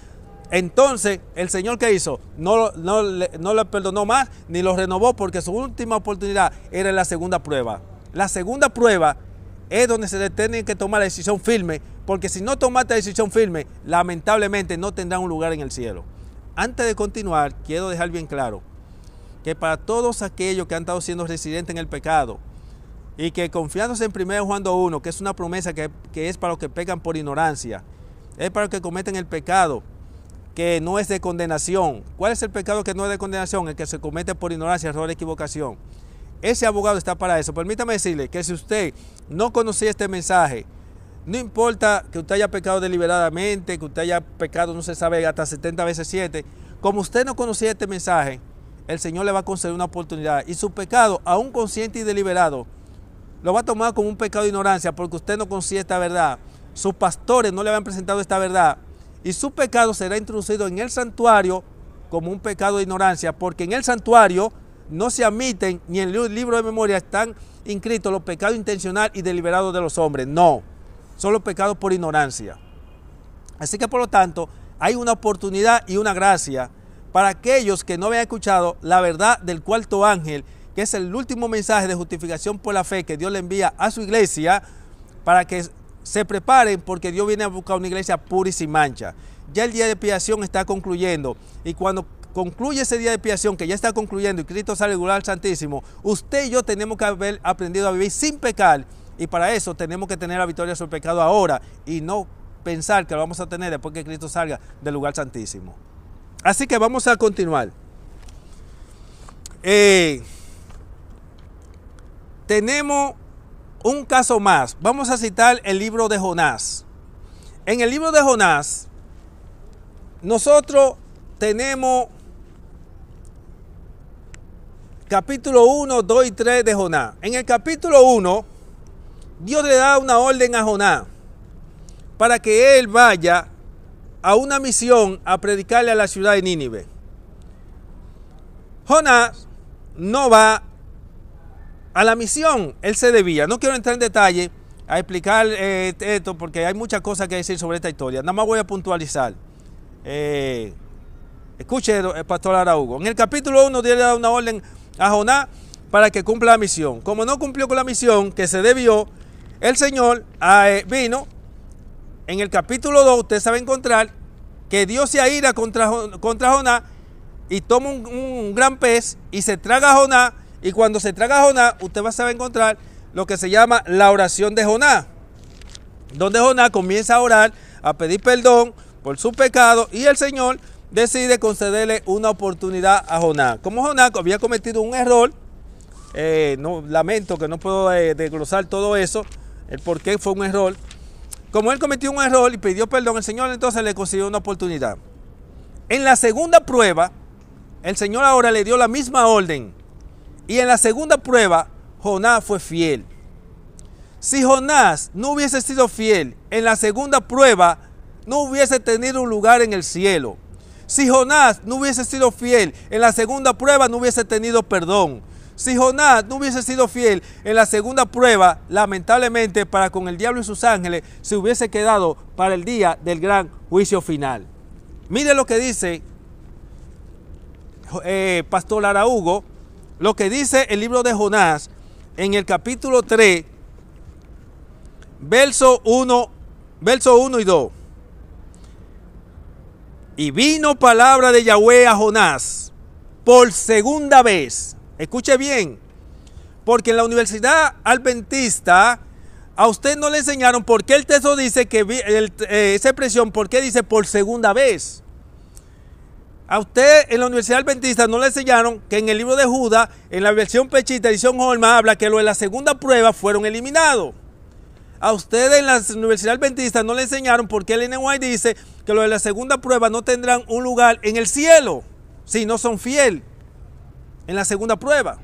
entonces el Señor, ¿qué hizo? No le perdonó más ni lo renovó, porque su última oportunidad era en la segunda prueba. La segunda prueba es donde se tiene que tomar la decisión firme, porque si no tomaste la decisión firme, lamentablemente no tendrán un lugar en el cielo. Antes de continuar, quiero dejar bien claro que para todos aquellos que han estado siendo residentes en el pecado y que confiándose en 1 Juan 2:1, que es una promesa que es para los que pecan por ignorancia, es para los que cometen el pecado que no es de condenación. ¿Cuál es el pecado que no es de condenación? El que se comete por ignorancia, error, equivocación. Ese abogado está para eso. Permítame decirle que si usted no conocía este mensaje, no importa que usted haya pecado deliberadamente, que usted haya pecado, no se sabe, hasta 70 veces 7, como usted no conocía este mensaje, el Señor le va a conceder una oportunidad. Y su pecado, aún consciente y deliberado, lo va a tomar como un pecado de ignorancia, porque usted no conocía esta verdad. Sus pastores no le habían presentado esta verdad. Y su pecado será introducido en el santuario como un pecado de ignorancia, porque en el santuario no se admiten, ni en el libro de memoria están inscritos los pecados intencionales y deliberados de los hombres. No, son los pecados por ignorancia. Así que por lo tanto, hay una oportunidad y una gracia para aquellos que no habían escuchado la verdad del cuarto ángel, que es el último mensaje de justificación por la fe que Dios le envía a su iglesia, para que se preparen, porque Dios viene a buscar una iglesia pura y sin mancha. Ya el día de expiación está concluyendo, y cuando concluye ese día de expiación, que ya está concluyendo, y Cristo sale del lugar santísimo, usted y yo tenemos que haber aprendido a vivir sin pecar, y para eso tenemos que tener la victoria sobre el pecado ahora, y no pensar que lo vamos a tener después que Cristo salga del lugar santísimo. Así que vamos a continuar. Tenemos un caso más. Vamos a citar el libro de Jonás. En el libro de Jonás, nosotros tenemos capítulo 1, 2 y 3 de Jonás. En el capítulo 1, Dios le da una orden a Jonás para que él vaya a una misión a predicarle a la ciudad de Nínive. Jonás no va a la misión, él se desvía. No quiero entrar en detalle a explicar esto, porque hay muchas cosas que decir sobre esta historia. Nada más voy a puntualizar. Escuche, el pastor Araújo. En el capítulo 1, Dios le da una orden a Jonás para que cumpla la misión. Como no cumplió con la misión, que se debió, el Señor vino. En el capítulo 2, usted sabe encontrar que Dios se aira contra Jonás y toma un gran pez y se traga a Jonás. Y cuando se traga a Jonás, usted va a saber encontrar lo que se llama la oración de Jonás, donde Jonás comienza a orar, a pedir perdón por su pecado, y el Señor decide concederle una oportunidad a Jonás. Como Jonás había cometido un error, no, lamento que no puedo desglosar todo eso, el por qué fue un error. Como él cometió un error y pidió perdón, el Señor entonces le concedió una oportunidad. En la segunda prueba, el Señor ahora le dio la misma orden. Y en la segunda prueba, Jonás fue fiel. Si Jonás no hubiese sido fiel, en la segunda prueba no hubiese tenido un lugar en el cielo. Si Jonás no hubiese sido fiel, en la segunda prueba no hubiese tenido perdón. Si Jonás no hubiese sido fiel en la segunda prueba, lamentablemente para con el diablo y sus ángeles, se hubiese quedado para el día del gran juicio final. Mire lo que dice Pastor Araújo, lo que dice el libro de Jonás en el capítulo 3, verso 1 y 2. Y vino palabra de Yahweh a Jonás por segunda vez. Escuche bien, porque en la Universidad Adventista a usted no le enseñaron por qué el texto dice que esa expresión, por qué dice por segunda vez. A usted en la Universidad Adventista no le enseñaron que en el libro de Judas, en la versión Pechita, edición Holman, habla que lo de la segunda prueba fueron eliminados. A ustedes en la Universidad Adventista no le enseñaron por qué el NY dice que lo de la segunda prueba no tendrán un lugar en el cielo si no son fieles en la segunda prueba.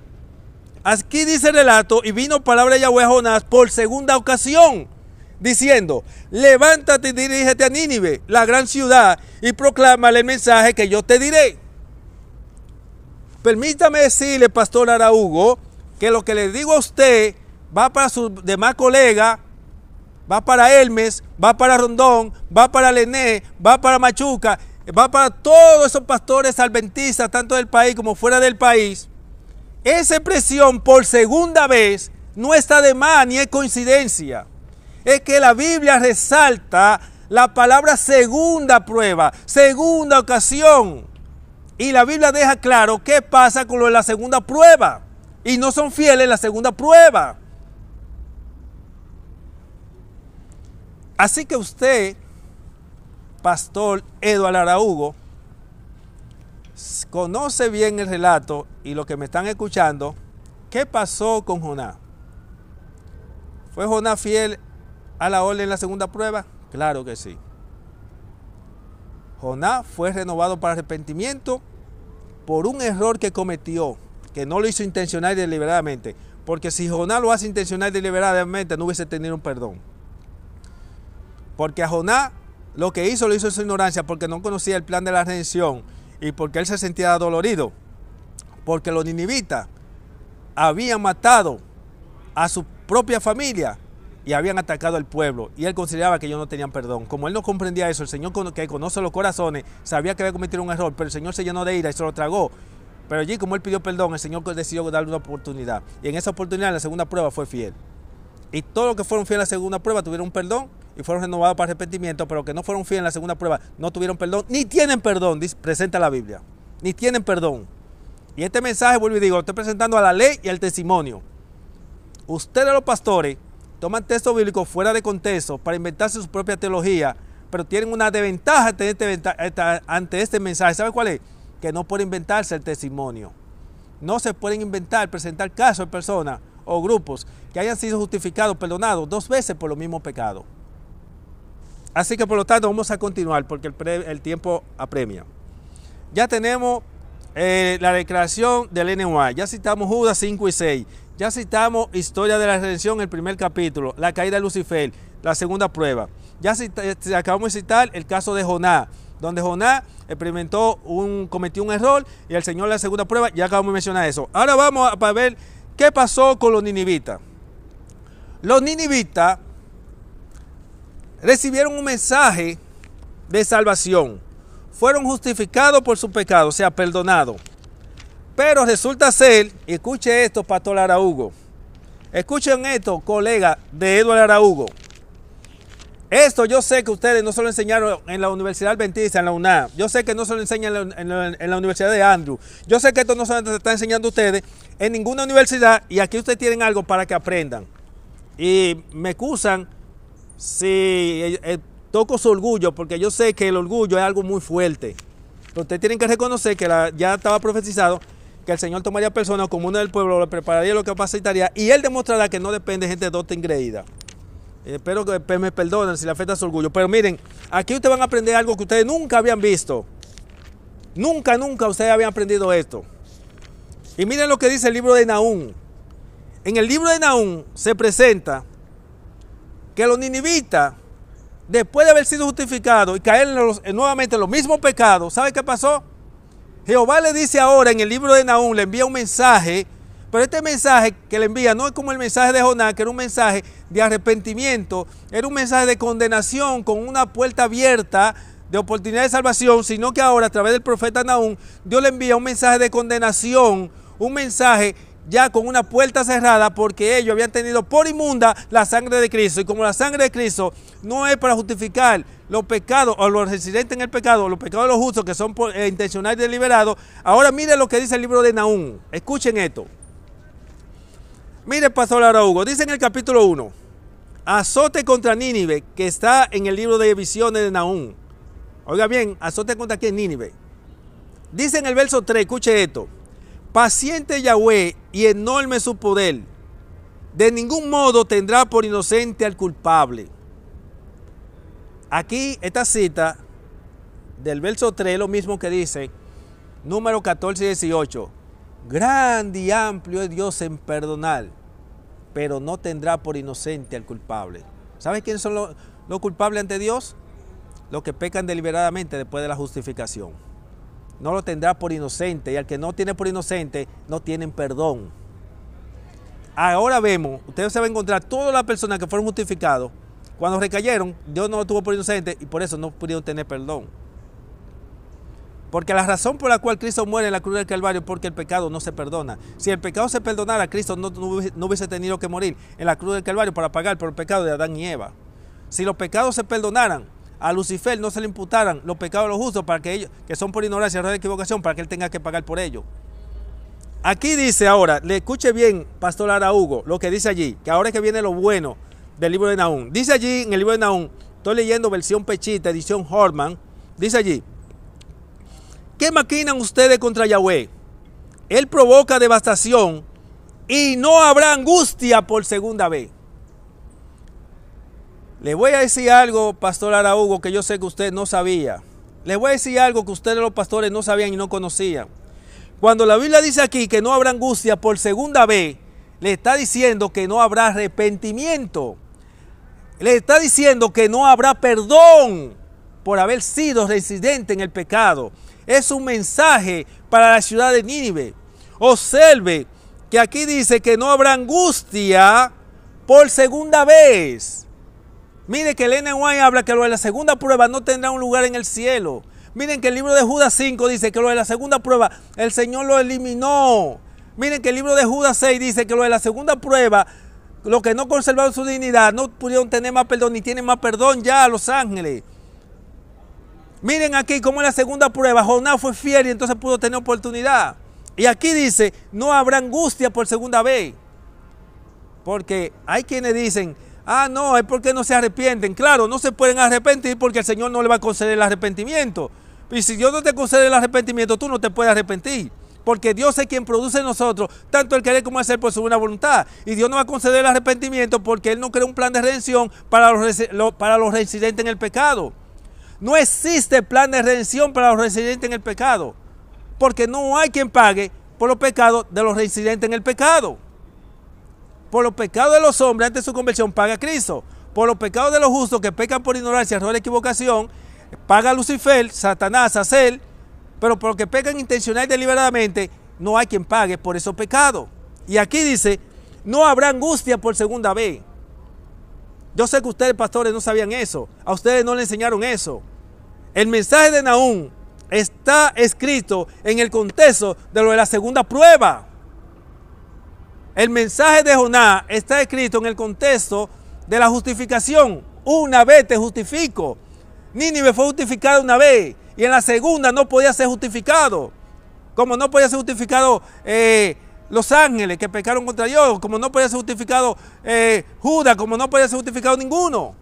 Aquí dice el relato, y vino palabra de Yahweh a Jonás por segunda ocasión, diciendo, levántate y dirígete a Nínive, la gran ciudad, y proclámale el mensaje que yo te diré. Permítame decirle, Pastor Araújo, que lo que le digo a usted va para sus demás colegas, va para Hermes, va para Rondón, va para Lené, va para Machuca, va para todos esos pastores adventistas, tanto del país como fuera del país. Esa expresión por segunda vez no está de más ni es coincidencia. Es que la Biblia resalta la palabra segunda prueba, segunda ocasión. Y la Biblia deja claro qué pasa con lo de la segunda prueba. Y no son fieles en la segunda prueba. Así que usted, Pastor Eduardo Araújo, conoce bien el relato y lo que me están escuchando. ¿Qué pasó con Jonás? ¿Fue Jonás fiel a la orden en la segunda prueba? Claro que sí. Jonás fue renovado para arrepentimiento por un error que cometió, que no lo hizo intencional y deliberadamente. Porque si Jonás lo hace intencional y deliberadamente, no hubiese tenido un perdón. Porque a Jonás lo que hizo, lo hizo en su ignorancia, porque no conocía el plan de la redención y porque él se sentía dolorido. Porque los ninivitas habían matado a su propia familia y habían atacado al pueblo. Y él consideraba que ellos no tenían perdón. Como él no comprendía eso, el Señor, que conoce los corazones, sabía que había cometido un error, pero el Señor se llenó de ira y se lo tragó. Pero allí, como él pidió perdón, el Señor decidió darle una oportunidad. Y en esa oportunidad, en la segunda prueba, fue fiel. Y todos los que fueron fieles en la segunda prueba tuvieron un perdón y fueron renovados para arrepentimiento, pero los que no fueron fieles en la segunda prueba no tuvieron perdón, ni tienen perdón, presenta la Biblia. Ni tienen perdón. Y este mensaje, vuelvo y digo, lo estoy presentando a la ley y al testimonio. Ustedes los pastores toman textos bíblicos fuera de contexto para inventarse su propia teología, pero tienen una desventaja ante este mensaje. ¿Sabe cuál es? Que no pueden inventarse el testimonio. No se pueden inventar, presentar casos de personas o grupos que hayan sido justificados, perdonados 2 veces por los mismos pecados. Así que por lo tanto vamos a continuar porque el tiempo apremia. Ya tenemos la declaración del NY, ya citamos Judas 5 y 6, ya citamos Historia de la Redención, el primer capítulo, la caída de Lucifer, la segunda prueba. Ya acabamos de citar el caso de Jonás, donde Jonás cometió un error y el Señor en la segunda prueba, ya acabamos de mencionar eso. Ahora vamos a ver qué pasó con los ninivitas. Los ninivitas recibieron un mensaje de salvación. Fueron justificados por su pecado, o sea, perdonados. Pero resulta ser, y escuche esto, Pastor Araújo. Escuchen esto, colega de Eduardo Araújo. Esto yo sé que ustedes no se lo enseñaron en la Universidad Adventista, en la UNAM. Yo sé que no se lo enseñan en la Universidad de Andrew. Yo sé que esto no se lo está enseñando a ustedes en ninguna universidad y aquí ustedes tienen algo para que aprendan. Y me excusan si toco su orgullo, porque yo sé que el orgullo es algo muy fuerte. Pero ustedes tienen que reconocer que ya estaba profetizado que el Señor tomaría personas comunes del pueblo, lo prepararía, lo capacitaría y Él demostrará que no depende de gente docta ingreída. Espero que me perdonen si le afecta su orgullo. Pero miren, aquí ustedes van a aprender algo que ustedes nunca habían visto. Nunca ustedes habían aprendido esto. Y miren lo que dice el libro de Nahum. En el libro de Nahum se presenta que los ninivitas, después de haber sido justificados y caer nuevamente en los mismos pecados, ¿sabe qué pasó? Jehová le dice ahora en el libro de Nahum, le envía un mensaje, Pero este mensaje que le envía no es como el mensaje de Jonás, que era un mensaje de arrepentimiento, era un mensaje de condenación con una puerta abierta de oportunidad de salvación, sino que ahora a través del profeta Nahum, Dios le envía un mensaje de condenación, un mensaje ya con una puerta cerrada, porque ellos habían tenido por inmunda la sangre de Cristo. Y como la sangre de Cristo no es para justificar los pecados o los residentes en el pecado, los pecados de los justos que son intencionales y deliberados, ahora mire lo que dice el libro de Nahum. Escuchen esto. Mire, Pastor Araújo, dice en el capítulo 1, azote contra Nínive, que está en el libro de visiones de Nahum. Oiga bien, azote contra quién, Nínive. Dice en el verso 3, escuche esto. Paciente Yahweh y enorme su poder, de ningún modo tendrá por inocente al culpable. Aquí esta cita del verso 3 es lo mismo que dice número 14 y 18. Grande y amplio es Dios en perdonar, pero no tendrá por inocente al culpable. ¿Sabe quiénes son los culpables ante Dios? Los que pecan deliberadamente después de la justificación. No lo tendrá por inocente, y al que no tiene por inocente, no tienen perdón. Ahora vemos, ustedes se van a encontrar todas las personas que fueron justificados, cuando recayeron, Dios no lo tuvo por inocente y por eso no pudieron tener perdón. Porque la razón por la cual Cristo muere en la cruz del Calvario es porque el pecado no se perdona. Si el pecado se perdonara, Cristo no hubiese tenido que morir en la cruz del Calvario para pagar por el pecado de Adán y Eva. Si los pecados se perdonaran, a Lucifer no se le imputaran los pecados de los justos para que ellos, que son por ignorancia, error de equivocación, para que él tenga que pagar por ello. Aquí dice ahora, le escuche bien, Pastor Araújo, lo que dice allí, que ahora es que viene lo bueno del libro de Nahum. Dice allí en el libro de Nahum, estoy leyendo versión Pechita, edición Horman, dice allí, ¿qué maquinan ustedes contra Yahweh? Él provoca devastación y no habrá angustia por segunda vez. Le voy a decir algo, Pastor Araújo, que yo sé que usted no sabía. Le voy a decir algo que ustedes los pastores no sabían y no conocían. Cuando la Biblia dice aquí que no habrá angustia por segunda vez, le está diciendo que no habrá arrepentimiento. Le está diciendo que no habrá perdón por haber sido residente en el pecado. Es un mensaje para la ciudad de Nínive. Observe que aquí dice que no habrá angustia por segunda vez. Mire que Ellen White habla que lo de la segunda prueba no tendrá un lugar en el cielo. Miren que el libro de Judas 5 dice que lo de la segunda prueba el Señor lo eliminó. Miren que el libro de Judas 6 dice que lo de la segunda prueba, los que no conservaron su dignidad no pudieron tener más perdón ni tienen más perdón ya a los ángeles. Miren aquí cómo en la segunda prueba Jonás fue fiel y entonces pudo tener oportunidad. Y aquí dice, no habrá angustia por segunda vez. Porque hay quienes dicen, ah, no, es porque no se arrepienten. Claro, no se pueden arrepentir porque el Señor no le va a conceder el arrepentimiento. Y si Dios no te concede el arrepentimiento, tú no te puedes arrepentir. Porque Dios es quien produce en nosotros tanto el querer como el hacer por su buena voluntad. Y Dios no va a conceder el arrepentimiento porque Él no creó un plan de redención para los residentes en el pecado. No existe plan de redención para los residentes en el pecado. Porque no hay quien pague por los pecados de los residentes en el pecado. Por los pecados de los hombres antes de su conversión paga Cristo. Por los pecados de los justos que pecan por ignorancia, error, equivocación, paga Lucifer, Satanás, Azel. Pero por los que pecan intencional y deliberadamente, no hay quien pague por esos pecados. Y aquí dice, no habrá angustia por segunda vez. Yo sé que ustedes, pastores, no sabían eso. A ustedes no les enseñaron eso. El mensaje de Nahum está escrito en el contexto de lo de la segunda prueba. El mensaje de Jonás está escrito en el contexto de la justificación. Una vez te justifico. Nínive fue justificada una vez y en la segunda no podía ser justificado. Como no podía ser justificado los ángeles que pecaron contra Dios, como no podía ser justificado Judas, como no podía ser justificado ninguno.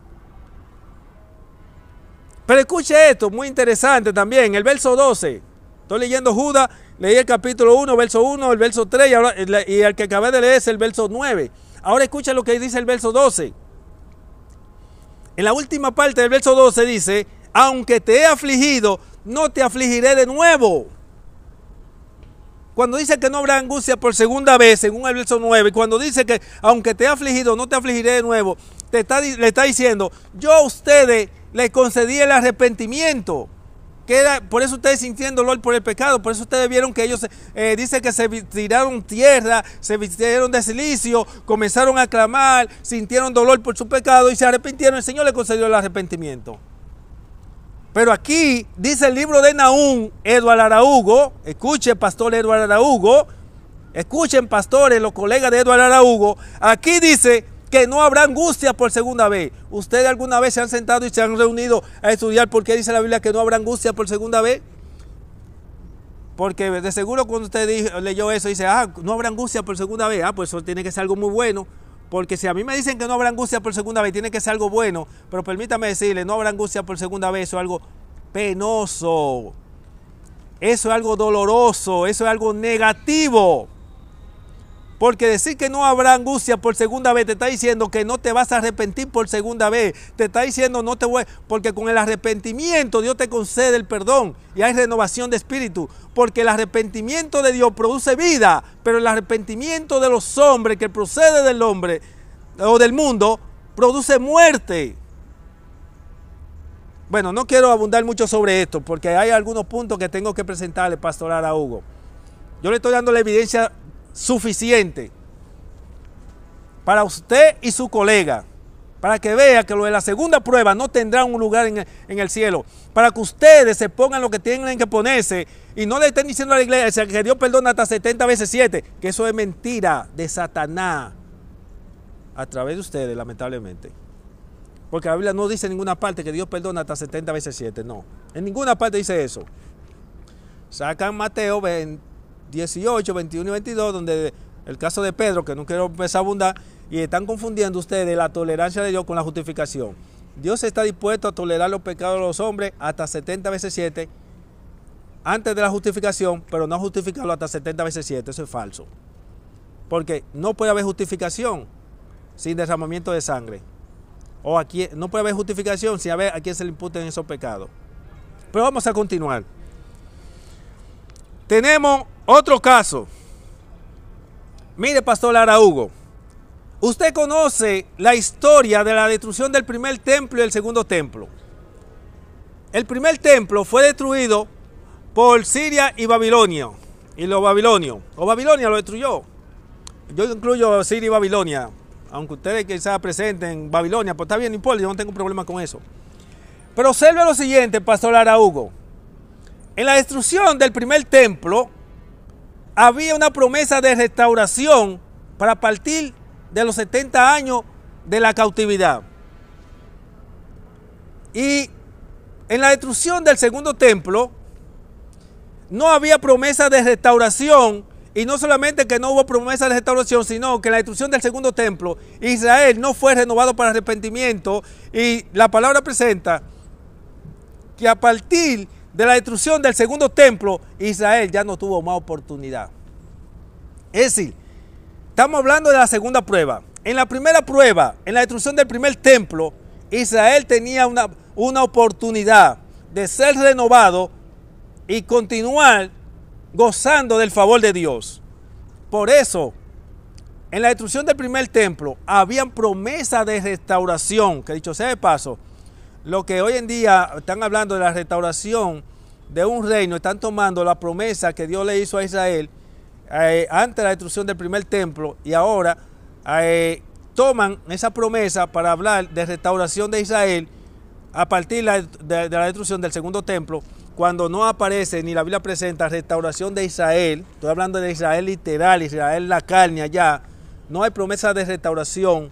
Pero escuche esto, muy interesante también, el verso 12. Estoy leyendo Judas, leí el capítulo 1, verso 1, el verso 3 y el que acabé de leer es el verso 9. Ahora escucha lo que dice el verso 12. En la última parte del verso 12 dice, aunque te he afligido, no te afligiré de nuevo. Cuando dice que no habrá angustia por segunda vez, según el verso 9, cuando dice que aunque te he afligido, no te afligiré de nuevo, le está diciendo, yo a ustedes les concedí el arrepentimiento. Por eso ustedes sintieron dolor por el pecado. Por eso ustedes vieron que ellos dice que se tiraron tierra, se vistieron de silicio, comenzaron a clamar, sintieron dolor por su pecado y se arrepintieron. El Señor le concedió el arrepentimiento. Pero aquí dice el libro de Nahum, Eduardo Araújo, escuchen pastor Eduardo Araújo, escuchen pastores, los colegas de Eduardo Araújo, aquí dice que no habrá angustia por segunda vez. ¿Ustedes alguna vez se han sentado y se han reunido a estudiar por qué dice la Biblia que no habrá angustia por segunda vez? Porque de seguro cuando usted leyó eso dice, no habrá angustia por segunda vez. Pues eso tiene que ser algo muy bueno. Porque si a mí me dicen que no habrá angustia por segunda vez, tiene que ser algo bueno. Pero permítame decirle, no habrá angustia por segunda vez, eso es algo penoso. Eso es algo doloroso, eso es algo negativo. Porque decir que no habrá angustia por segunda vez te está diciendo que no te vas a arrepentir por segunda vez. Te está diciendo no te voy, porque con el arrepentimiento Dios te concede el perdón y hay renovación de espíritu. Porque el arrepentimiento de Dios produce vida, pero el arrepentimiento de los hombres que procede del hombre o del mundo produce muerte. Bueno, no quiero abundar mucho sobre esto porque hay algunos puntos que tengo que presentarle, pastor Araújo. Yo le estoy dando la evidencia suficiente para usted y su colega, para que vea que lo de la segunda prueba no tendrá un lugar en el cielo, para que ustedes se pongan lo que tienen que ponerse y no le estén diciendo a la iglesia que Dios perdona hasta 70 veces 7, que eso es mentira de Satanás a través de ustedes, lamentablemente. Porque la Biblia no dice en ninguna parte que Dios perdona hasta 70 veces 7, no, en ninguna parte dice eso. Sacan Mateo 18, 21 y 22, donde el caso de Pedro, que no quiero empezar a abundar, y están confundiendo ustedes la tolerancia de Dios con la justificación. Dios está dispuesto a tolerar los pecados de los hombres hasta 70 veces 7 antes de la justificación, pero no justificarlo hasta 70 veces 7, eso es falso. Porque no puede haber justificación sin derramamiento de sangre. O aquí no puede haber justificación sin haber a quién se le imputen esos pecados. Pero vamos a continuar. Tenemos otro caso. Mire, pastor Araújo, usted conoce la historia de la destrucción del primer templo y el segundo templo. El primer templo fue destruido por Siria y Babilonia. Y los babilonios. O Babilonia lo destruyó. Yo incluyo Siria y Babilonia. Aunque ustedes quizás presenten Babilonia, pues está bien, no importa, yo no tengo problema con eso. Pero observe lo siguiente, pastor Araújo. En la destrucción del primer templo había una promesa de restauración para partir de los 70 años de la cautividad. Y en la destrucción del segundo templo no había promesa de restauración, y no solamente que no hubo promesa de restauración, sino que en la destrucción del segundo templo Israel no fue renovado para arrepentimiento, y la palabra presenta que a partir de la destrucción del segundo templo, Israel ya no tuvo más oportunidad. Es decir, estamos hablando de la segunda prueba. En la primera prueba, en la destrucción del primer templo, Israel tenía una oportunidad de ser renovado y continuar gozando del favor de Dios. Por eso, en la destrucción del primer templo, habían promesas de restauración, que dicho sea de paso, lo que hoy en día están hablando de la restauración de un reino, están tomando la promesa que Dios le hizo a Israel antes de la destrucción del primer templo, y ahora toman esa promesa para hablar de restauración de Israel a partir de la destrucción del segundo templo, cuando no aparece ni la Biblia presenta restauración de Israel. Estoy hablando de Israel literal, Israel la carne allá. No hay promesa de restauración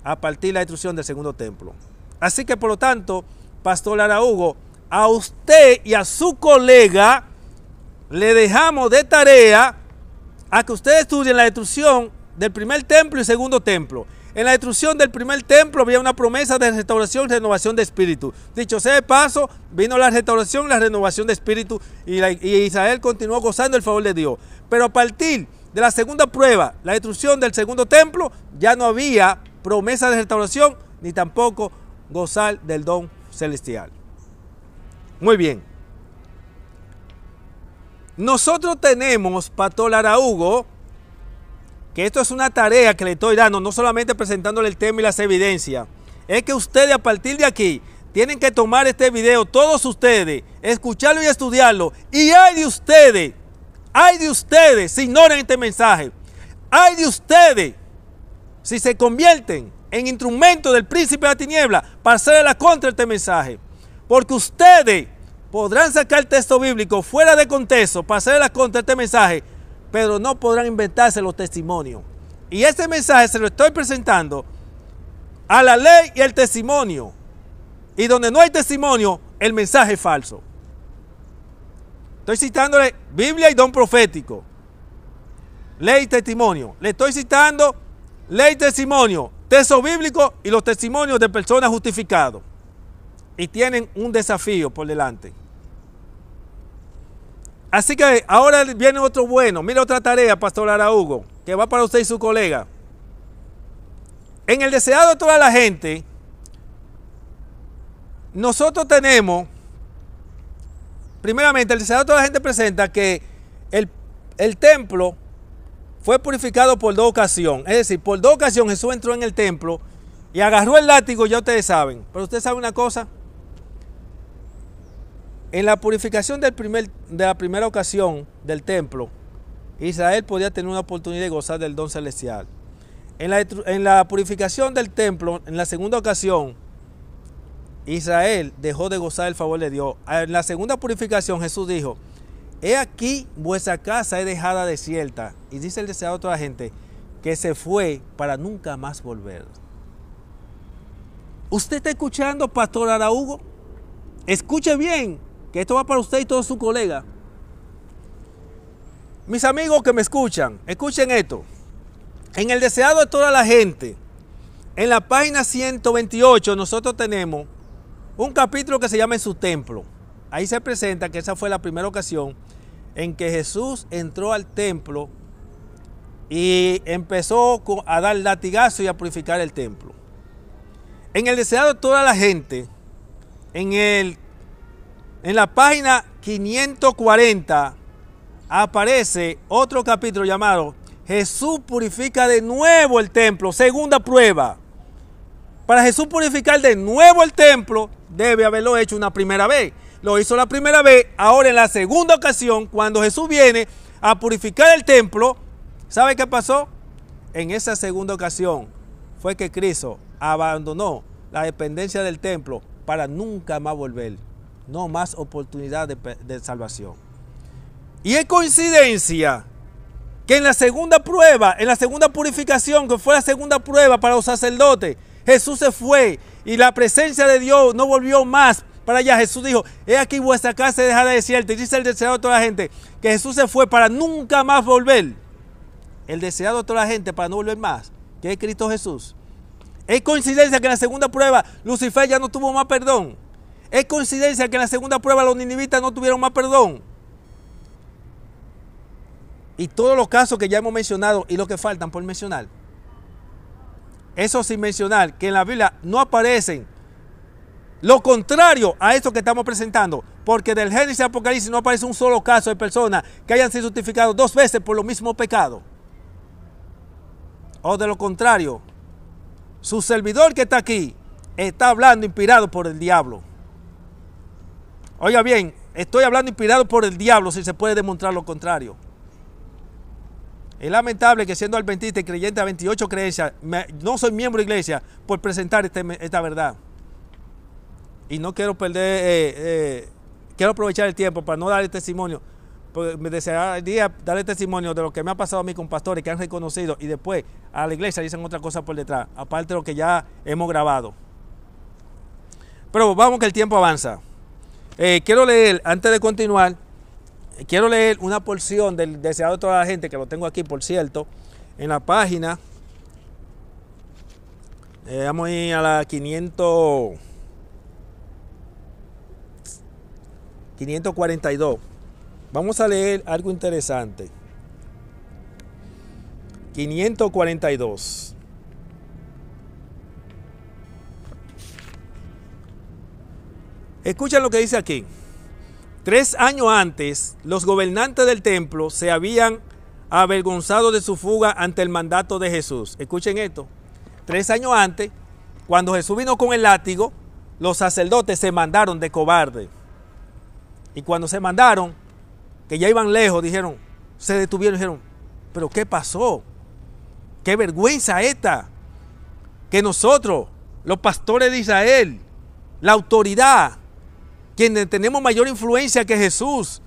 a partir de la destrucción del segundo templo. Así que por lo tanto, pastor Araújo, a usted y a su colega le dejamos de tarea a que ustedes estudien la destrucción del primer templo y segundo templo. En la destrucción del primer templo había una promesa de restauración y renovación de espíritu. Dicho sea de paso, vino la restauración y la renovación de espíritu, y Israel continuó gozando el favor de Dios. Pero a partir de la segunda prueba, la destrucción del segundo templo, ya no había promesa de restauración ni tampoco gozar del don celestial. Muy bien. Nosotros tenemos, pastor Araújo, que esto es una tarea que le estoy dando, no solamente presentándole el tema y las evidencias, es que ustedes a partir de aquí tienen que tomar este video, todos ustedes, escucharlo y estudiarlo. Y hay de ustedes si ignoran este mensaje. Hay de ustedes si se convierten en instrumentos del príncipe de la tiniebla para hacer la contra este mensaje. Porque ustedes podrán sacar el texto bíblico fuera de contexto para hacer la contra este mensaje, pero no podrán inventarse los testimonios. Y este mensaje se lo estoy presentando a la ley y el testimonio. Y donde no hay testimonio, el mensaje es falso. Estoy citándole Biblia y don profético. Ley y testimonio. Le estoy citando ley y testimonio, texto bíblico y los testimonios de personas justificadas. Y tienen un desafío por delante. Así que ahora viene otro bueno. Mira otra tarea, Pastor Araújo, que va para usted y su colega. En el deseado de toda la gente, nosotros tenemos, primeramente, el deseado de toda la gente presenta que el templo fue purificado por 2 ocasiones. Es decir, por 2 ocasiones Jesús entró en el templo y agarró el látigo, ya ustedes saben. Pero ustedes saben una cosa. En la purificación de la primera ocasión del templo, Israel podía tener una oportunidad de gozar del don celestial. En la purificación del templo, en la segunda ocasión, Israel dejó de gozar el favor de Dios. En la segunda purificación Jesús dijo: he aquí vuestra casa es dejada desierta. Y dice el deseado de toda la gente que se fue para nunca más volver. ¿Usted está escuchando, Pastor Araújo? Escuche bien, que esto va para usted y todos sus colegas. Mis amigos que me escuchan, escuchen esto. En el deseado de toda la gente, en la página 128, nosotros tenemos un capítulo que se llama En su templo. Ahí se presenta que esa fue la primera ocasión en que Jesús entró al templo y empezó a dar latigazo y a purificar el templo. En el deseado de toda la gente, en la página 540, aparece otro capítulo llamado Jesús purifica de nuevo el templo, segunda prueba. Para Jesús purificar de nuevo el templo, debe haberlo hecho una primera vez. Lo hizo la primera vez, ahora en la segunda ocasión, cuando Jesús viene a purificar el templo, ¿sabe qué pasó? En esa segunda ocasión fue que Cristo abandonó la dependencia del templo para nunca más volver. No más oportunidad de salvación. Y es coincidencia que en la segunda prueba, en la segunda purificación, que fue la segunda prueba para los sacerdotes, Jesús se fue y la presencia de Dios no volvió más para allá. Jesús dijo: he aquí vuestra casa dejada desierta. Y dice el deseado de toda la gente que Jesús se fue para nunca más volver. El deseado de toda la gente para no volver más, que es Cristo Jesús. Es coincidencia que en la segunda prueba Lucifer ya no tuvo más perdón. Es coincidencia que en la segunda prueba los ninivitas no tuvieron más perdón. Y todos los casos que ya hemos mencionado y los que faltan por mencionar. Eso sin mencionar que en la Biblia no aparecen lo contrario a esto que estamos presentando. Porque del Génesis y Apocalipsis no aparece un solo caso de personas que hayan sido justificados 2 veces por los mismos pecados. O de lo contrario, su servidor que está aquí está hablando inspirado por el diablo. Oiga bien, estoy hablando inspirado por el diablo si se puede demostrar lo contrario. Es lamentable que siendo adventista y creyente a 28 creencias, no soy miembro de iglesia por presentar esta verdad. Y no quiero perder, quiero aprovechar el tiempo para no darle testimonio. Porque me desearía darle testimonio de lo que me ha pasado a mí con pastores que han reconocido y después a la iglesia dicen otra cosa por detrás, aparte de lo que ya hemos grabado. Pero vamos que el tiempo avanza. Quiero leer, antes de continuar, quiero leer una porción del deseado de toda la gente, que lo tengo aquí, por cierto, en la página. Vamos a ir a la 542. Vamos a leer algo interesante. 542. Escuchen lo que dice aquí. 3 años antes, los gobernantes del templo se habían avergonzado de su fuga ante el mandato de Jesús. Escuchen esto. 3 años antes, cuando Jesús vino con el látigo, los sacerdotes se mandaron de cobarde. Y cuando se mandaron, que ya iban lejos, dijeron, se detuvieron y dijeron, ¿pero qué pasó? ¡Qué vergüenza esta! Que nosotros, los pastores de Israel, la autoridad, quienes tenemos mayor influencia que Jesús,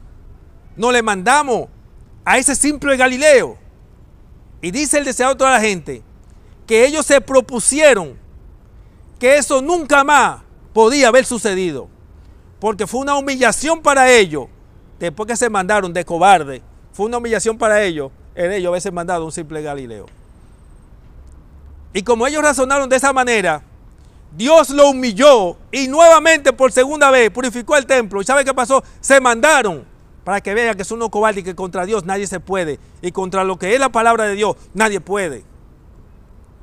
no le mandamos a ese simple Galileo. Y dice el deseado de toda la gente que ellos se propusieron que eso nunca más podía haber sucedido, porque fue una humillación para ellos, después que se mandaron de cobarde, fue una humillación para ellos, en ellos haberse mandado un simple Galileo. Y como ellos razonaron de esa manera, Dios lo humilló y nuevamente por segunda vez purificó el templo. ¿Y sabe qué pasó? Se mandaron para que vean que son unos cobardes y que contra Dios nadie se puede. Y contra lo que es la palabra de Dios nadie puede.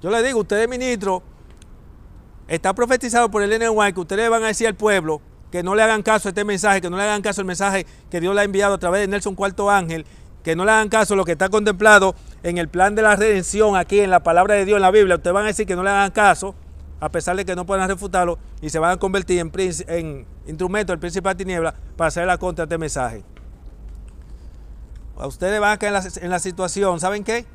Yo le digo, ustedes ministros, está profetizado por el Ellen White que ustedes van a decir al pueblo que no le hagan caso a este mensaje, que no le hagan caso al mensaje que Dios le ha enviado a través de Nelson Cuarto Ángel, que no le hagan caso a lo que está contemplado en el plan de la redención aquí en la palabra de Dios en la Biblia. Ustedes van a decir que no le hagan caso, a pesar de que no puedan refutarlo, y se van a convertir en instrumento del príncipe de tinieblas para hacer la contra de este mensaje. A ustedes van a caer en la situación, ¿saben qué?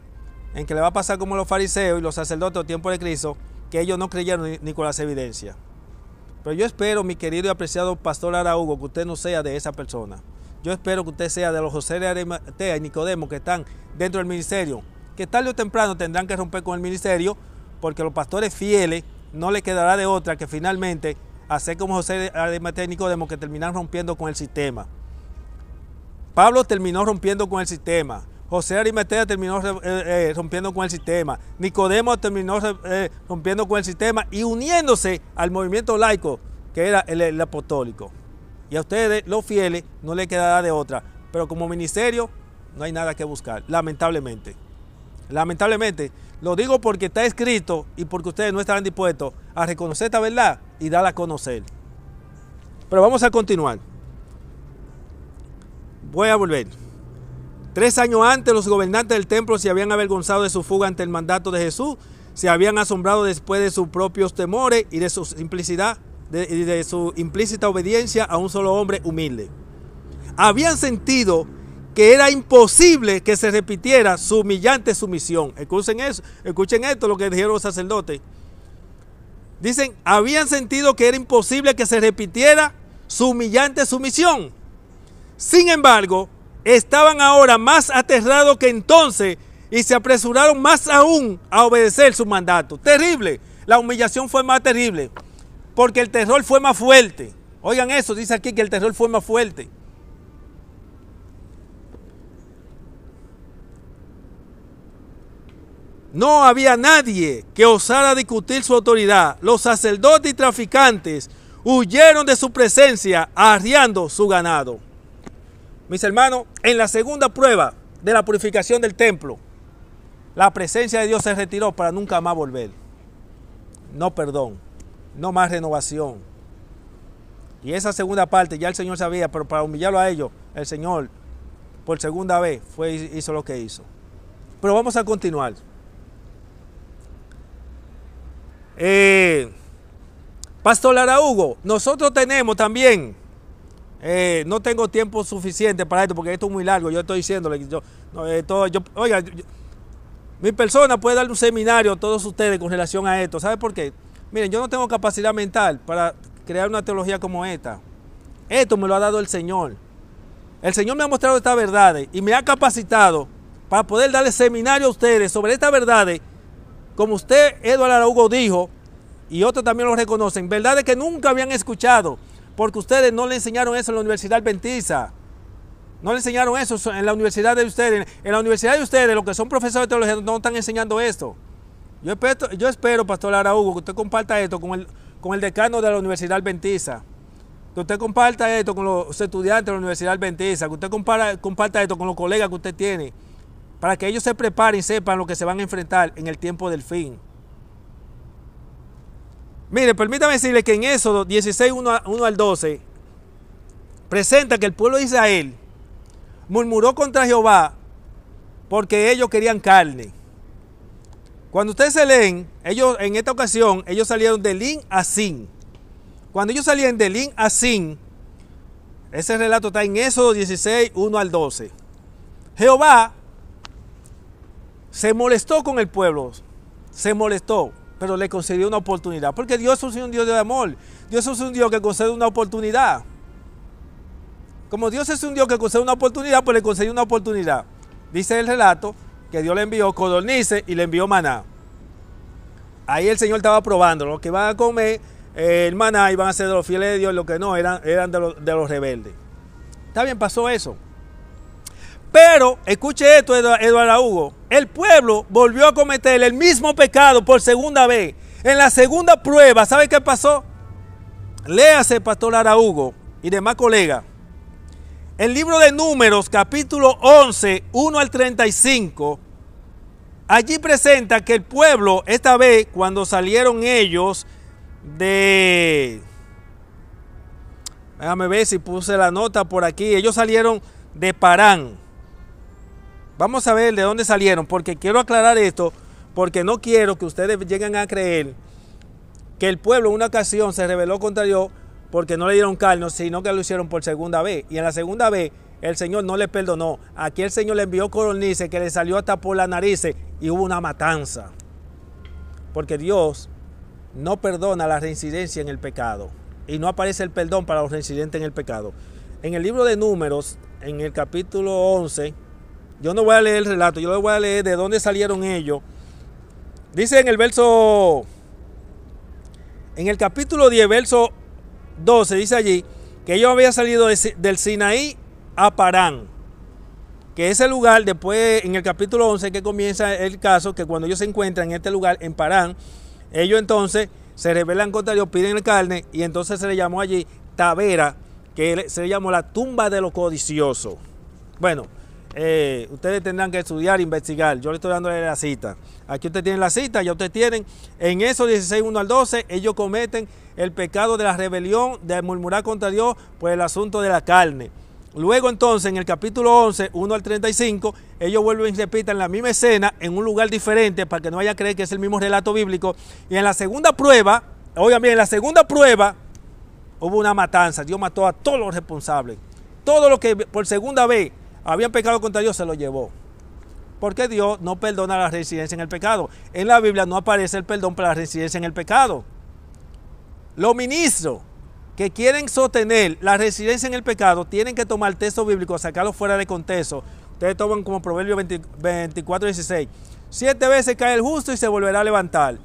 En que le va a pasar como los fariseos y los sacerdotes del tiempo de Cristo, que ellos no creyeron ni con las evidencias. Pero yo espero, mi querido y apreciado pastor Araújo, que usted no sea de esa persona. Yo espero que usted sea de los José de Arimatea y Nicodemo que están dentro del ministerio, que tarde o temprano tendrán que romper con el ministerio, porque los pastores fieles no les quedará de otra que finalmente hacer como José de Arimatea y Nicodemo, que terminan rompiendo con el sistema. Pablo terminó rompiendo con el sistema. José de Arimatea terminó rompiendo con el sistema. Nicodemo terminó rompiendo con el sistema y uniéndose al movimiento laico que era el apostólico. Y a ustedes, los fieles, no les quedará de otra. Pero como ministerio, no hay nada que buscar, lamentablemente. Lamentablemente, lo digo porque está escrito y porque ustedes no estarán dispuestos a reconocer esta verdad y darla a conocer. Pero vamos a continuar. Voy a volver. 3 años antes, los gobernantes del templo se habían avergonzado de su fuga ante el mandato de Jesús, se habían asombrado después de sus propios temores y de su simplicidad, de su implícita obediencia a un solo hombre humilde. Habían sentido que era imposible que se repitiera su humillante sumisión. Escuchen eso, escuchen esto, lo que dijeron los sacerdotes. Dicen, habían sentido que era imposible que se repitiera su humillante sumisión. Sin embargo, estaban ahora más aterrados que entonces y se apresuraron más aún a obedecer su mandato. Terrible, la humillación fue más terrible, porque el terror fue más fuerte. Oigan eso, dice aquí que el terror fue más fuerte. No había nadie que osara discutir su autoridad. Los sacerdotes y traficantes huyeron de su presencia, arriando su ganado. Mis hermanos, en la segunda prueba de la purificación del templo, la presencia de Dios se retiró para nunca más volver. No perdón, no más renovación. Y esa segunda parte ya el Señor sabía, pero para humillarlo a ellos, el Señor por segunda vez hizo lo que hizo. Pero vamos a continuar. Pastor Araújo, nosotros tenemos también, no tengo tiempo suficiente para esto porque esto es muy largo, yo estoy diciéndole, oiga, mi persona puede dar un seminario a todos ustedes con relación a esto. ¿Sabe por qué? Miren, yo no tengo capacidad mental para crear una teología como esta. Esto me lo ha dado el Señor. El Señor me ha mostrado estas verdades y me ha capacitado para poder darle seminario a ustedes sobre estas verdades. Como usted, Eduardo Araújo, dijo, y otros también lo reconocen, verdades que nunca habían escuchado, porque ustedes no le enseñaron eso en la Universidad Adventista. No le enseñaron eso en la universidad de ustedes. En la universidad de ustedes, los que son profesores de teología, no están enseñando esto. Yo espero, Pastor Araújo, que usted comparta esto con el decano de la Universidad Adventista. Que usted comparta esto con los estudiantes de la Universidad Adventista. Que usted comparta esto con los colegas que usted tiene, para que ellos se preparen y sepan lo que se van a enfrentar en el tiempo del fin. Mire, permítame decirle que en Éxodo 16, 1 al 12, presenta que el pueblo de Israel murmuró contra Jehová porque ellos querían carne. Cuando ustedes se leen, ellos en esta ocasión, ellos salieron de Lin a Sin. Cuando ellos salían de Elim a Sin, ese relato está en Éxodo 16, 1 al 12. Jehová se molestó con el pueblo, se molestó, pero le concedió una oportunidad, porque Dios es un Dios de amor. Dios es un Dios que concede una oportunidad. Como Dios es un Dios que concede una oportunidad, pues le concedió una oportunidad. Dice el relato que Dios le envió codornices y le envió maná. Ahí el Señor estaba probando. Los que van a comer el maná iban a ser de los fieles de Dios, los que no eran de los rebeldes. Está bien, pasó eso. Pero, escuche esto, Eduardo Hugo. El pueblo volvió a cometer el mismo pecado por segunda vez. En la segunda prueba, ¿sabe qué pasó? Léase, Pastor Araújo y demás colegas. El libro de Números, capítulo 11, 1 al 35, allí presenta que el pueblo, esta vez, cuando salieron ellos de... Déjame ver si puse la nota por aquí. Ellos salieron de Parán. Vamos a ver de dónde salieron, porque quiero aclarar esto, porque no quiero que ustedes lleguen a creer que el pueblo en una ocasión se rebeló contra Dios porque no le dieron carne, sino que lo hicieron por segunda vez. Y en la segunda vez el Señor no le perdonó. Aquí el Señor le envió codornices que le salió hasta por las narices y hubo una matanza. Porque Dios no perdona la reincidencia en el pecado. Y no aparece el perdón para los reincidentes en el pecado. En el libro de Números, en el capítulo 11, yo no voy a leer el relato, yo le voy a leer de dónde salieron ellos. Dice en el verso, en el capítulo 10, verso 12, dice allí que ellos habían salido del Sinaí a Parán, que ese lugar después en el capítulo 11 que comienza el caso, que cuando ellos se encuentran en este lugar, en Parán, ellos entonces se rebelan contra Dios, piden carne y entonces se le llamó allí Tavera, que se le llamó la tumba de los codiciosos. Bueno, ustedes tendrán que estudiar, investigar. Yo le estoy dando la cita. Aquí ustedes tienen la cita, ya ustedes tienen. En esos 16, 1 al 12, ellos cometen el pecado de la rebelión, de murmurar contra Dios por el asunto de la carne. Luego entonces, en el capítulo 11, 1 al 35, ellos vuelven y repitan la misma escena en un lugar diferente para que no vaya a creer que es el mismo relato bíblico. Y en la segunda prueba, oigan bien, en la segunda prueba hubo una matanza. Dios mató a todos los responsables. Todo lo que por segunda vez habían pecado contra Dios se lo llevó. Porque Dios no perdona la reincidencia en el pecado. En la Biblia no aparece el perdón para la reincidencia en el pecado. Los ministros que quieren sostener la reincidencia en el pecado tienen que tomar el texto bíblico, sacarlo fuera de contexto. Ustedes toman como Proverbio 24, 16. 7 veces cae el justo y se volverá a levantar.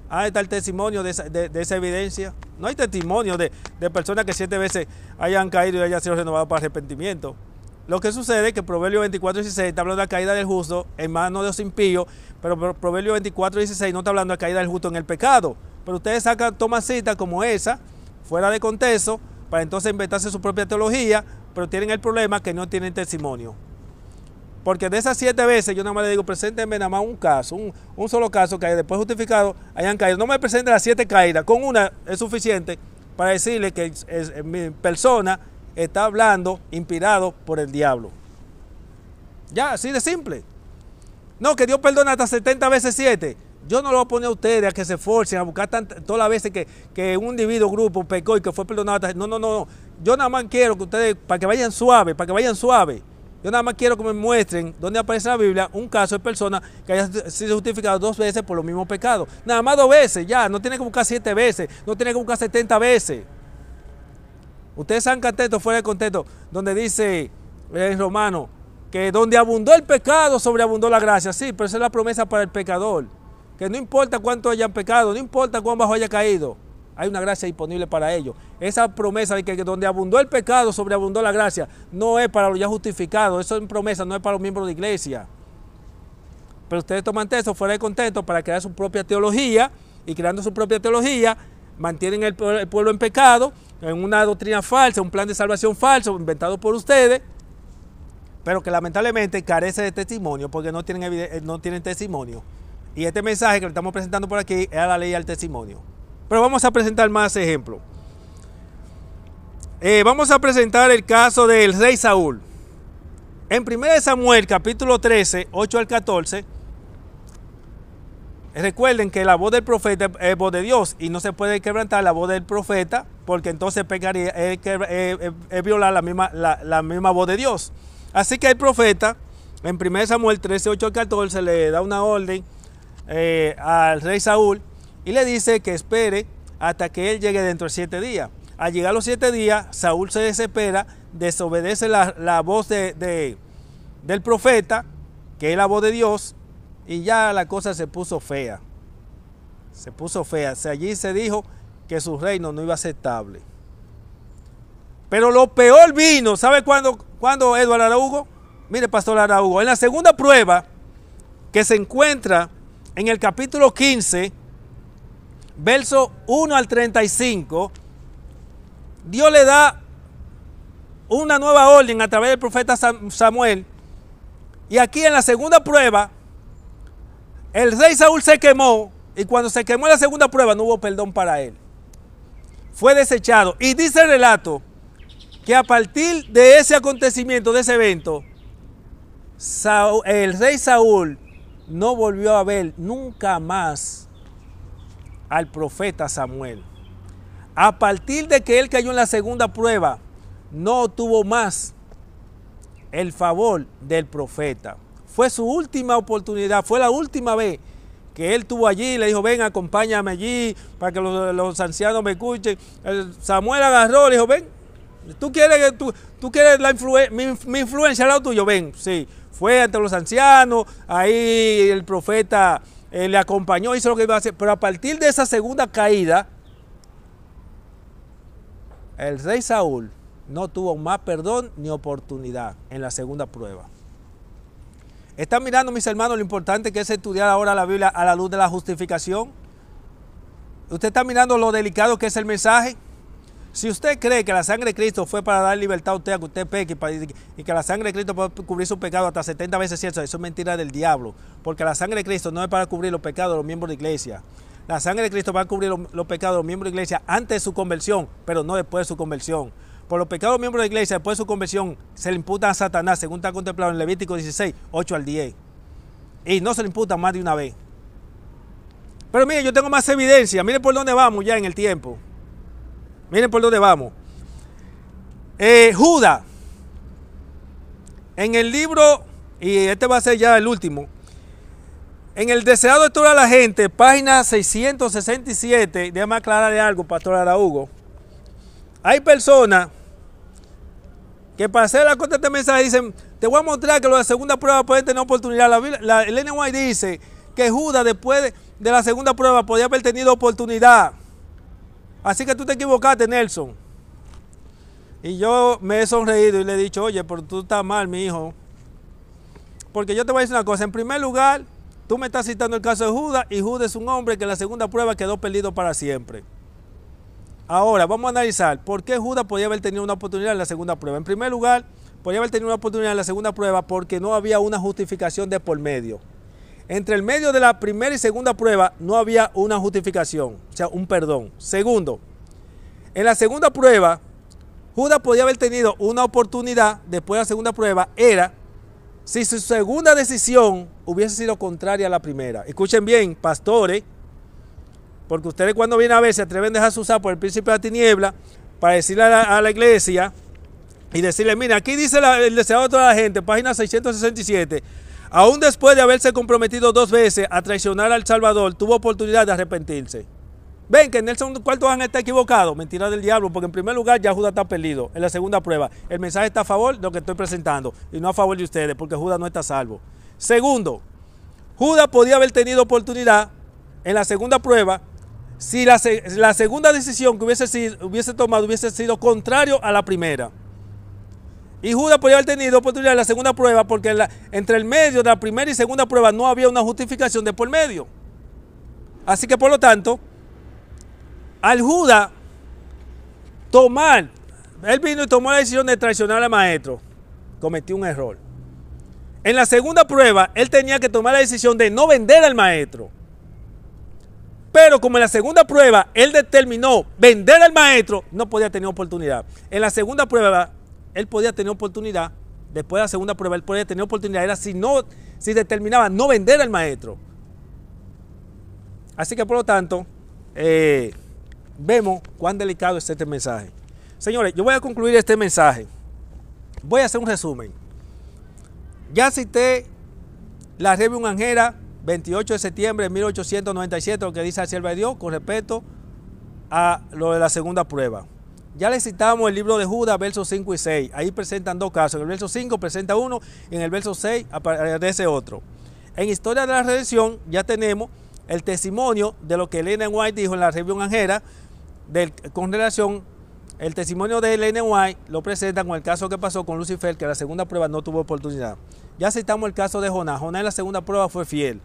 Ahí está el testimonio de esa evidencia. No hay testimonio de personas que 7 veces hayan caído y hayan sido renovados para arrepentimiento. Lo que sucede es que Proverbio 24, 16 está hablando de la caída del justo en manos de los impíos, pero Proverbio 24, 16 no está hablando de la caída del justo en el pecado. Pero ustedes toman citas como esa, fuera de contexto, para entonces inventarse su propia teología, pero tienen el problema que no tienen testimonio. Porque de esas 7 veces yo nada más le digo, preséntenme nada más un caso, un solo caso que después justificado hayan caído. No me presenten las 7 caídas, con una es suficiente para decirle que mi persona está hablando inspirado por el diablo. Ya, así de simple. No, que Dios perdona hasta 70 veces 7. Yo no lo voy a poner a ustedes a que se esfuercen a buscar todas las veces que un individuo, grupo pecó y que fue perdonado. No. Yo nada más quiero que ustedes, para que vayan suave, yo nada más quiero que me muestren donde aparece en la Biblia un caso de persona que haya sido justificado 2 veces por los mismos pecados. Nada más 2 veces, ya. No tiene que buscar 7 veces, no tiene que buscar 70 veces. Ustedes saben contexto, fuera de contexto, donde dice en Romano que donde abundó el pecado, sobreabundó la gracia. Sí, pero esa es la promesa para el pecador. Que no importa cuánto hayan pecado, no importa cuán bajo haya caído, hay una gracia disponible para ellos. Esa promesa de que donde abundó el pecado, sobreabundó la gracia, no es para los ya justificados. Eso es promesa, no es para los miembros de iglesia. Pero ustedes toman texto fuera de contexto para crear su propia teología, y creando su propia teología, mantienen el pueblo en pecado, en una doctrina falsa, un plan de salvación falso inventado por ustedes, pero que lamentablemente carece de testimonio porque no tienen testimonio. Y este mensaje que le estamos presentando por aquí es a la ley y al testimonio. Pero vamos a presentar más ejemplos. Vamos a presentar el caso del rey Saúl. En 1 Samuel, capítulo 13, 8 al 14, recuerden que la voz del profeta es voz de Dios y no se puede quebrantar la voz del profeta porque entonces pecaría, es violar la misma voz de Dios. Así que el profeta, en 1 Samuel 13, 8 al 14, le da una orden al rey Saúl y le dice que espere hasta que él llegue dentro de 7 días. Al llegar los 7 días, Saúl se desespera, desobedece la voz del profeta, que es la voz de Dios, y ya la cosa se puso fea. Se puso fea. Allí se dijo que su reino no iba a ser estable. Pero lo peor vino, ¿sabe cuándo Eduardo Araújo? Mire, Pastor Araújo, en la segunda prueba que se encuentra en el capítulo 15, verso 1 al 35, Dios le da una nueva orden a través del profeta Samuel. Y aquí en la segunda prueba, el rey Saúl se quemó, y cuando se quemó en la segunda prueba no hubo perdón para él. Fue desechado. Y dice el relato que a partir de ese acontecimiento, de ese evento, el rey Saúl no volvió a ver nunca más al profeta Samuel. A partir de que él cayó en la segunda prueba, no tuvo más el favor del profeta. Fue su última oportunidad, fue la última vez que él estuvo allí, le dijo, ven, acompáñame allí para que los ancianos me escuchen. Samuel agarró, le dijo, ven, tú quieres mi influencia al lado tuyo, ven, sí. Fue ante los ancianos, ahí el profeta le acompañó, hizo lo que iba a hacer, pero a partir de esa segunda caída, el rey Saúl no tuvo más perdón ni oportunidad en la segunda prueba. ¿Están mirando, mis hermanos, lo importante que es estudiar ahora la Biblia a la luz de la justificación? ¿Usted está mirando lo delicado que es el mensaje? Si usted cree que la sangre de Cristo fue para dar libertad a usted, a que usted peque, y que la sangre de Cristo puede cubrir su pecado hasta 70 veces, eso es mentira del diablo, porque la sangre de Cristo no es para cubrir los pecados de los miembros de la iglesia. La sangre de Cristo va a cubrir los pecados de los miembros de la iglesia antes de su conversión, pero no después de su conversión. Por los pecados de los miembros de la iglesia, después de su conversión, se le imputan a Satanás, según está contemplado en Levítico 16, 8 al 10. Y no se le imputan más de una vez. Pero mire, yo tengo más evidencia. Miren por dónde vamos ya en el tiempo. Miren por dónde vamos. Judas, en el libro, y este va a ser ya el último, en el Deseado de toda la gente, página 667, déjame aclararle algo, Pastor Araújo. Hay personas que para hacer la corte de este mensaje dicen, te voy a mostrar que los de segunda prueba pueden tener oportunidad. El Ellen White dice que Judas después de la segunda prueba podía haber tenido oportunidad. Así que tú te equivocaste, Nelson. Y yo me he sonreído y le he dicho, oye, pero tú estás mal, mi hijo. Porque yo te voy a decir una cosa. En primer lugar, tú me estás citando el caso de Judas, y Judas es un hombre que en la segunda prueba quedó perdido para siempre. Ahora, vamos a analizar por qué Judas podía haber tenido una oportunidad en la segunda prueba. En primer lugar, podía haber tenido una oportunidad en la segunda prueba porque no había una justificación de por medio. Entre el medio de la primera y segunda prueba no había una justificación, o sea, un perdón. Segundo, en la segunda prueba, Judas podía haber tenido una oportunidad después de la segunda prueba, era si su segunda decisión hubiese sido contraria a la primera. Escuchen bien, pastores, porque ustedes cuando vienen a ver se atreven a dejarse usar por el príncipe de la tiniebla para decirle a la iglesia y decirle, mira, aquí dice el deseado de toda la gente, página 667, aún después de haberse comprometido 2 veces a traicionar al Salvador, tuvo oportunidad de arrepentirse. Ven que en Nelson cuarto ángel está equivocado, mentira del diablo, porque en primer lugar ya Judas está perdido. En la segunda prueba, el mensaje está a favor de lo que estoy presentando y no a favor de ustedes, porque Judas no está salvo. Segundo, Judas podía haber tenido oportunidad en la segunda prueba si la segunda decisión que hubiese tomado hubiese sido contrario a la primera. Y Judas podía haber tenido oportunidad en la segunda prueba porque entre el medio de la primera y segunda prueba no había una justificación de por medio. Así que por lo tanto, al Judas él vino y tomó la decisión de traicionar al maestro, cometió un error. En la segunda prueba, él tenía que tomar la decisión de no vender al maestro. Pero como en la segunda prueba él determinó vender al maestro, no podía tener oportunidad. En la segunda prueba él podía tener oportunidad. Después de la segunda prueba él podía tener oportunidad. Era si determinaba no vender al maestro. Así que por lo tanto, vemos cuán delicado es este mensaje. Señores, yo voy a concluir este mensaje. Voy a hacer un resumen. Ya cité la Revium Angera, 28 de septiembre de 1897, lo que dice la sierva de Dios con respecto a lo de la segunda prueba. Ya le citamos el libro de Judas, versos 5 y 6. Ahí presentan dos casos. En el verso 5 presenta uno y en el verso 6 aparece otro. En Historia de la Redención ya tenemos el testimonio de lo que Ellen White dijo en la Revium Angera con relación. El testimonio de Ellen White lo presentan con el caso que pasó con Lucifer, que la segunda prueba no tuvo oportunidad. Ya citamos el caso de Jonás. Jonás en la segunda prueba fue fiel.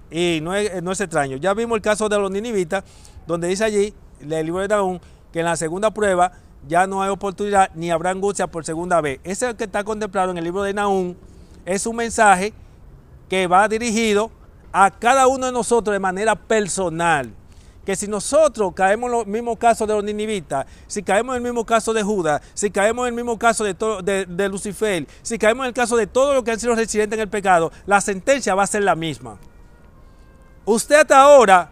Y no es extraño. Ya vimos el caso de los ninivitas, donde dice allí, el libro de Nahum, que en la segunda prueba ya no hay oportunidad ni habrá angustia por segunda vez. Ese es el que está contemplado en el libro de Nahum. Es un mensaje que va dirigido a cada uno de nosotros de manera personal. Que si nosotros caemos en los mismos casos de los ninivitas, si caemos en el mismo caso de Judas, si caemos en el mismo caso de Lucifer, si caemos en el caso de todos los que han sido residentes en el pecado, la sentencia va a ser la misma. Usted hasta ahora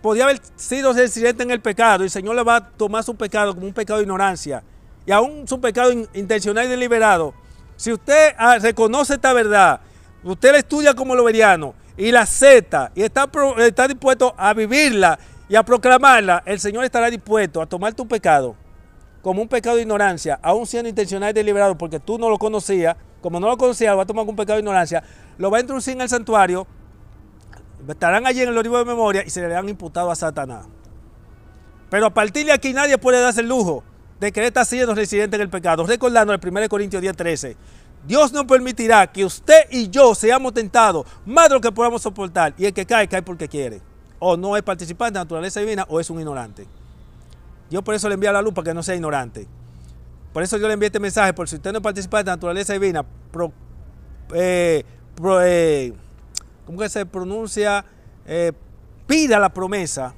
podía haber sido residente en el pecado y el Señor le va a tomar su pecado como un pecado de ignorancia y aún su pecado intencional y deliberado. Si usted reconoce esta verdad, usted la estudia como loberiano y la acepta y está dispuesto a vivirla y a proclamarla, el Señor estará dispuesto a tomar tu pecado como un pecado de ignorancia, aún siendo intencional y deliberado, porque tú no lo conocías. Como no lo conocías, lo va a tomar como un pecado de ignorancia, lo va a introducir en el santuario. Estarán allí en el libro de memoria y se le han imputado a Satanás. Pero a partir de aquí nadie puede darse el lujo de querer estar siendo residente en el pecado. Recordando el 1 Corintios 10:13. Dios no permitirá que usted y yo seamos tentados más de lo que podamos soportar. Y el que cae, cae porque quiere. O no es participante de la naturaleza divina o es un ignorante. Dios por eso le envía a la luz para que no sea ignorante. Por eso yo le envié este mensaje. Por si usted no es participante de la naturaleza divina, ¿cómo que se pronuncia? Pida la promesa,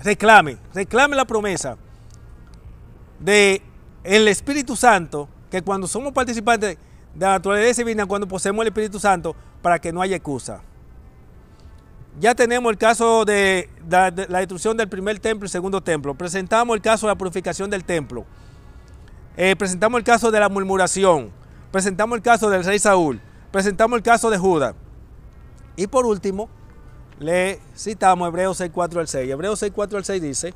reclame la promesa del Espíritu Santo, que cuando somos participantes de la naturaleza divina, cuando poseemos el Espíritu Santo, para que no haya excusa. Ya tenemos el caso de la destrucción del primer templo y segundo templo. Presentamos el caso de la purificación del templo. Presentamos el caso de la murmuración. Presentamos el caso del rey Saúl. Presentamos el caso de Judas. Y por último, le citamos Hebreos 6:4 al 6. Hebreos 6:4 al 6 dice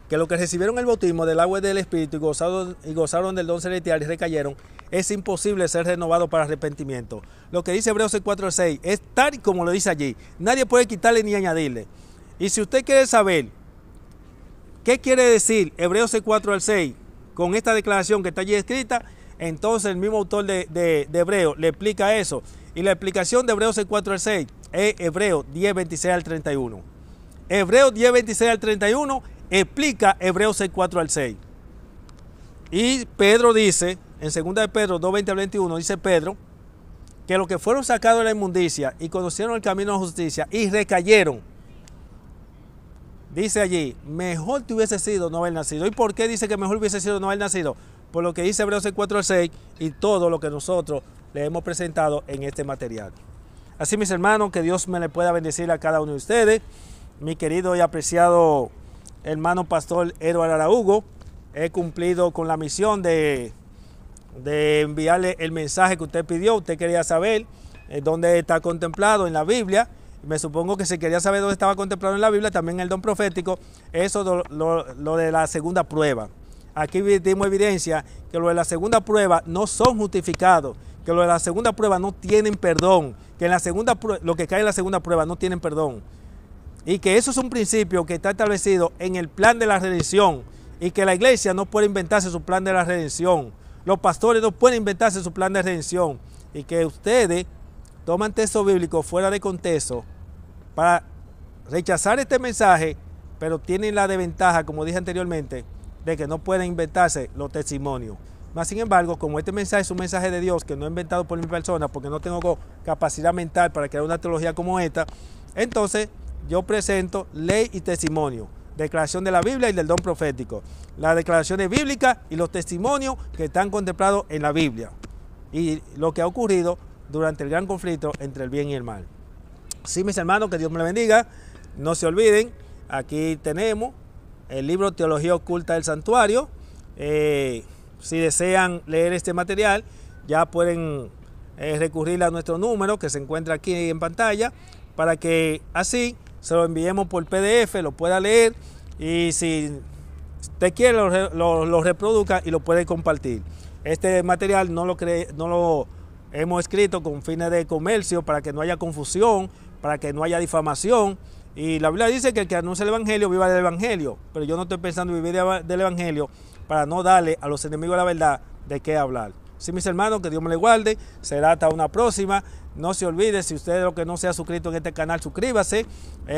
que los que recibieron el bautismo del agua y del Espíritu y gozaron del don celestial y recayeron, es imposible ser renovado para arrepentimiento. Lo que dice Hebreos 6:4 al 6 es tal y como lo dice allí. Nadie puede quitarle ni añadirle. Y si usted quiere saber qué quiere decir Hebreos 6:4 al 6 con esta declaración que está allí escrita, entonces el mismo autor de Hebreos le explica eso. Y la explicación de Hebreos 6:4 al 6 es Hebreos 10:26 al 31. Hebreos 10:26 al 31 explica Hebreos 6:4 al 6. Y Pedro dice, en 2 de Pedro 2:20 al 21, dice Pedro, que los que fueron sacados de la inmundicia y conocieron el camino de la justicia y recayeron, dice allí, mejor te hubiese sido no haber nacido. ¿Y por qué dice que mejor hubiese sido no haber nacido? Por lo que dice Hebreos 6:4 al 6 y todo lo que nosotros le hemos presentado en este material. Así, mis hermanos, que Dios me le pueda bendecir a cada uno de ustedes. Mi querido y apreciado hermano pastor Edward Araújo, he cumplido con la misión de enviarle el mensaje que usted pidió. Usted quería saber dónde está contemplado en la Biblia. Me supongo que si quería saber dónde estaba contemplado en la Biblia, también el don profético, eso lo de la segunda prueba. Aquí dimos evidencia que lo de la segunda prueba no son justificados, que lo de la segunda prueba no tienen perdón, que en la segunda lo que cae en la segunda prueba no tienen perdón. Y que eso es un principio que está establecido en el plan de la redención y que la iglesia no puede inventarse su plan de la redención. Los pastores no pueden inventarse su plan de redención y que ustedes toman texto bíblico fuera de contexto para rechazar este mensaje, pero tienen la desventaja, como dije anteriormente, de que no pueden inventarse los testimonios. Mas, sin embargo, como este mensaje es un mensaje de Dios que no he inventado por mi persona, porque no tengo capacidad mental para crear una teología como esta, entonces yo presento ley y testimonio, declaración de la Biblia y del don profético, las declaraciones bíblicas y los testimonios que están contemplados en la Biblia y lo que ha ocurrido durante el gran conflicto entre el bien y el mal. Sí, mis hermanos, que Dios me les bendiga. No se olviden aquí tenemos el libro Teología Oculta del Santuario. Si desean leer este material, ya pueden recurrir a nuestro número que se encuentra aquí en pantalla, para que así se lo enviemos por PDF, lo pueda leer, y si usted quiere lo reproduzca y lo puede compartir. Este material no lo hemos escrito con fines de comercio, para que no haya confusión, para que no haya difamación. Y la Biblia dice que el que anuncia el Evangelio viva del Evangelio, pero yo no estoy pensando en vivir del Evangelio para no darle a los enemigos de la verdad de qué hablar. Sí, mis hermanos, que Dios me les guarde. Será hasta una próxima. No se olvide, si usted lo que no se ha suscrito en este canal, suscríbase,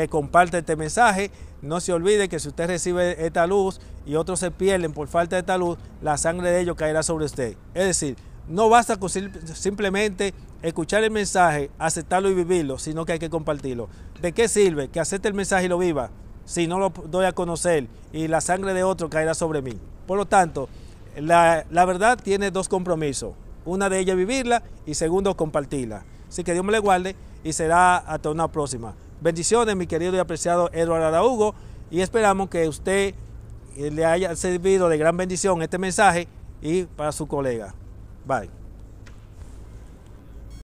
comparte este mensaje. No se olvide que si usted recibe esta luz y otros se pierden por falta de esta luz, la sangre de ellos caerá sobre usted. Es decir, no basta con simplemente escuchar el mensaje, aceptarlo y vivirlo, sino que hay que compartirlo. ¿De qué sirve que acepte el mensaje y lo viva si no lo doy a conocer y la sangre de otro caerá sobre mí? Por lo tanto, la verdad tiene dos compromisos. Una de ellas vivirla y segundo compartirla. Así que Dios me le guarde y será hasta una próxima. Bendiciones, mi querido y apreciado Edward Araújo, y esperamos que usted le haya servido de gran bendición este mensaje y para su colega. Bye.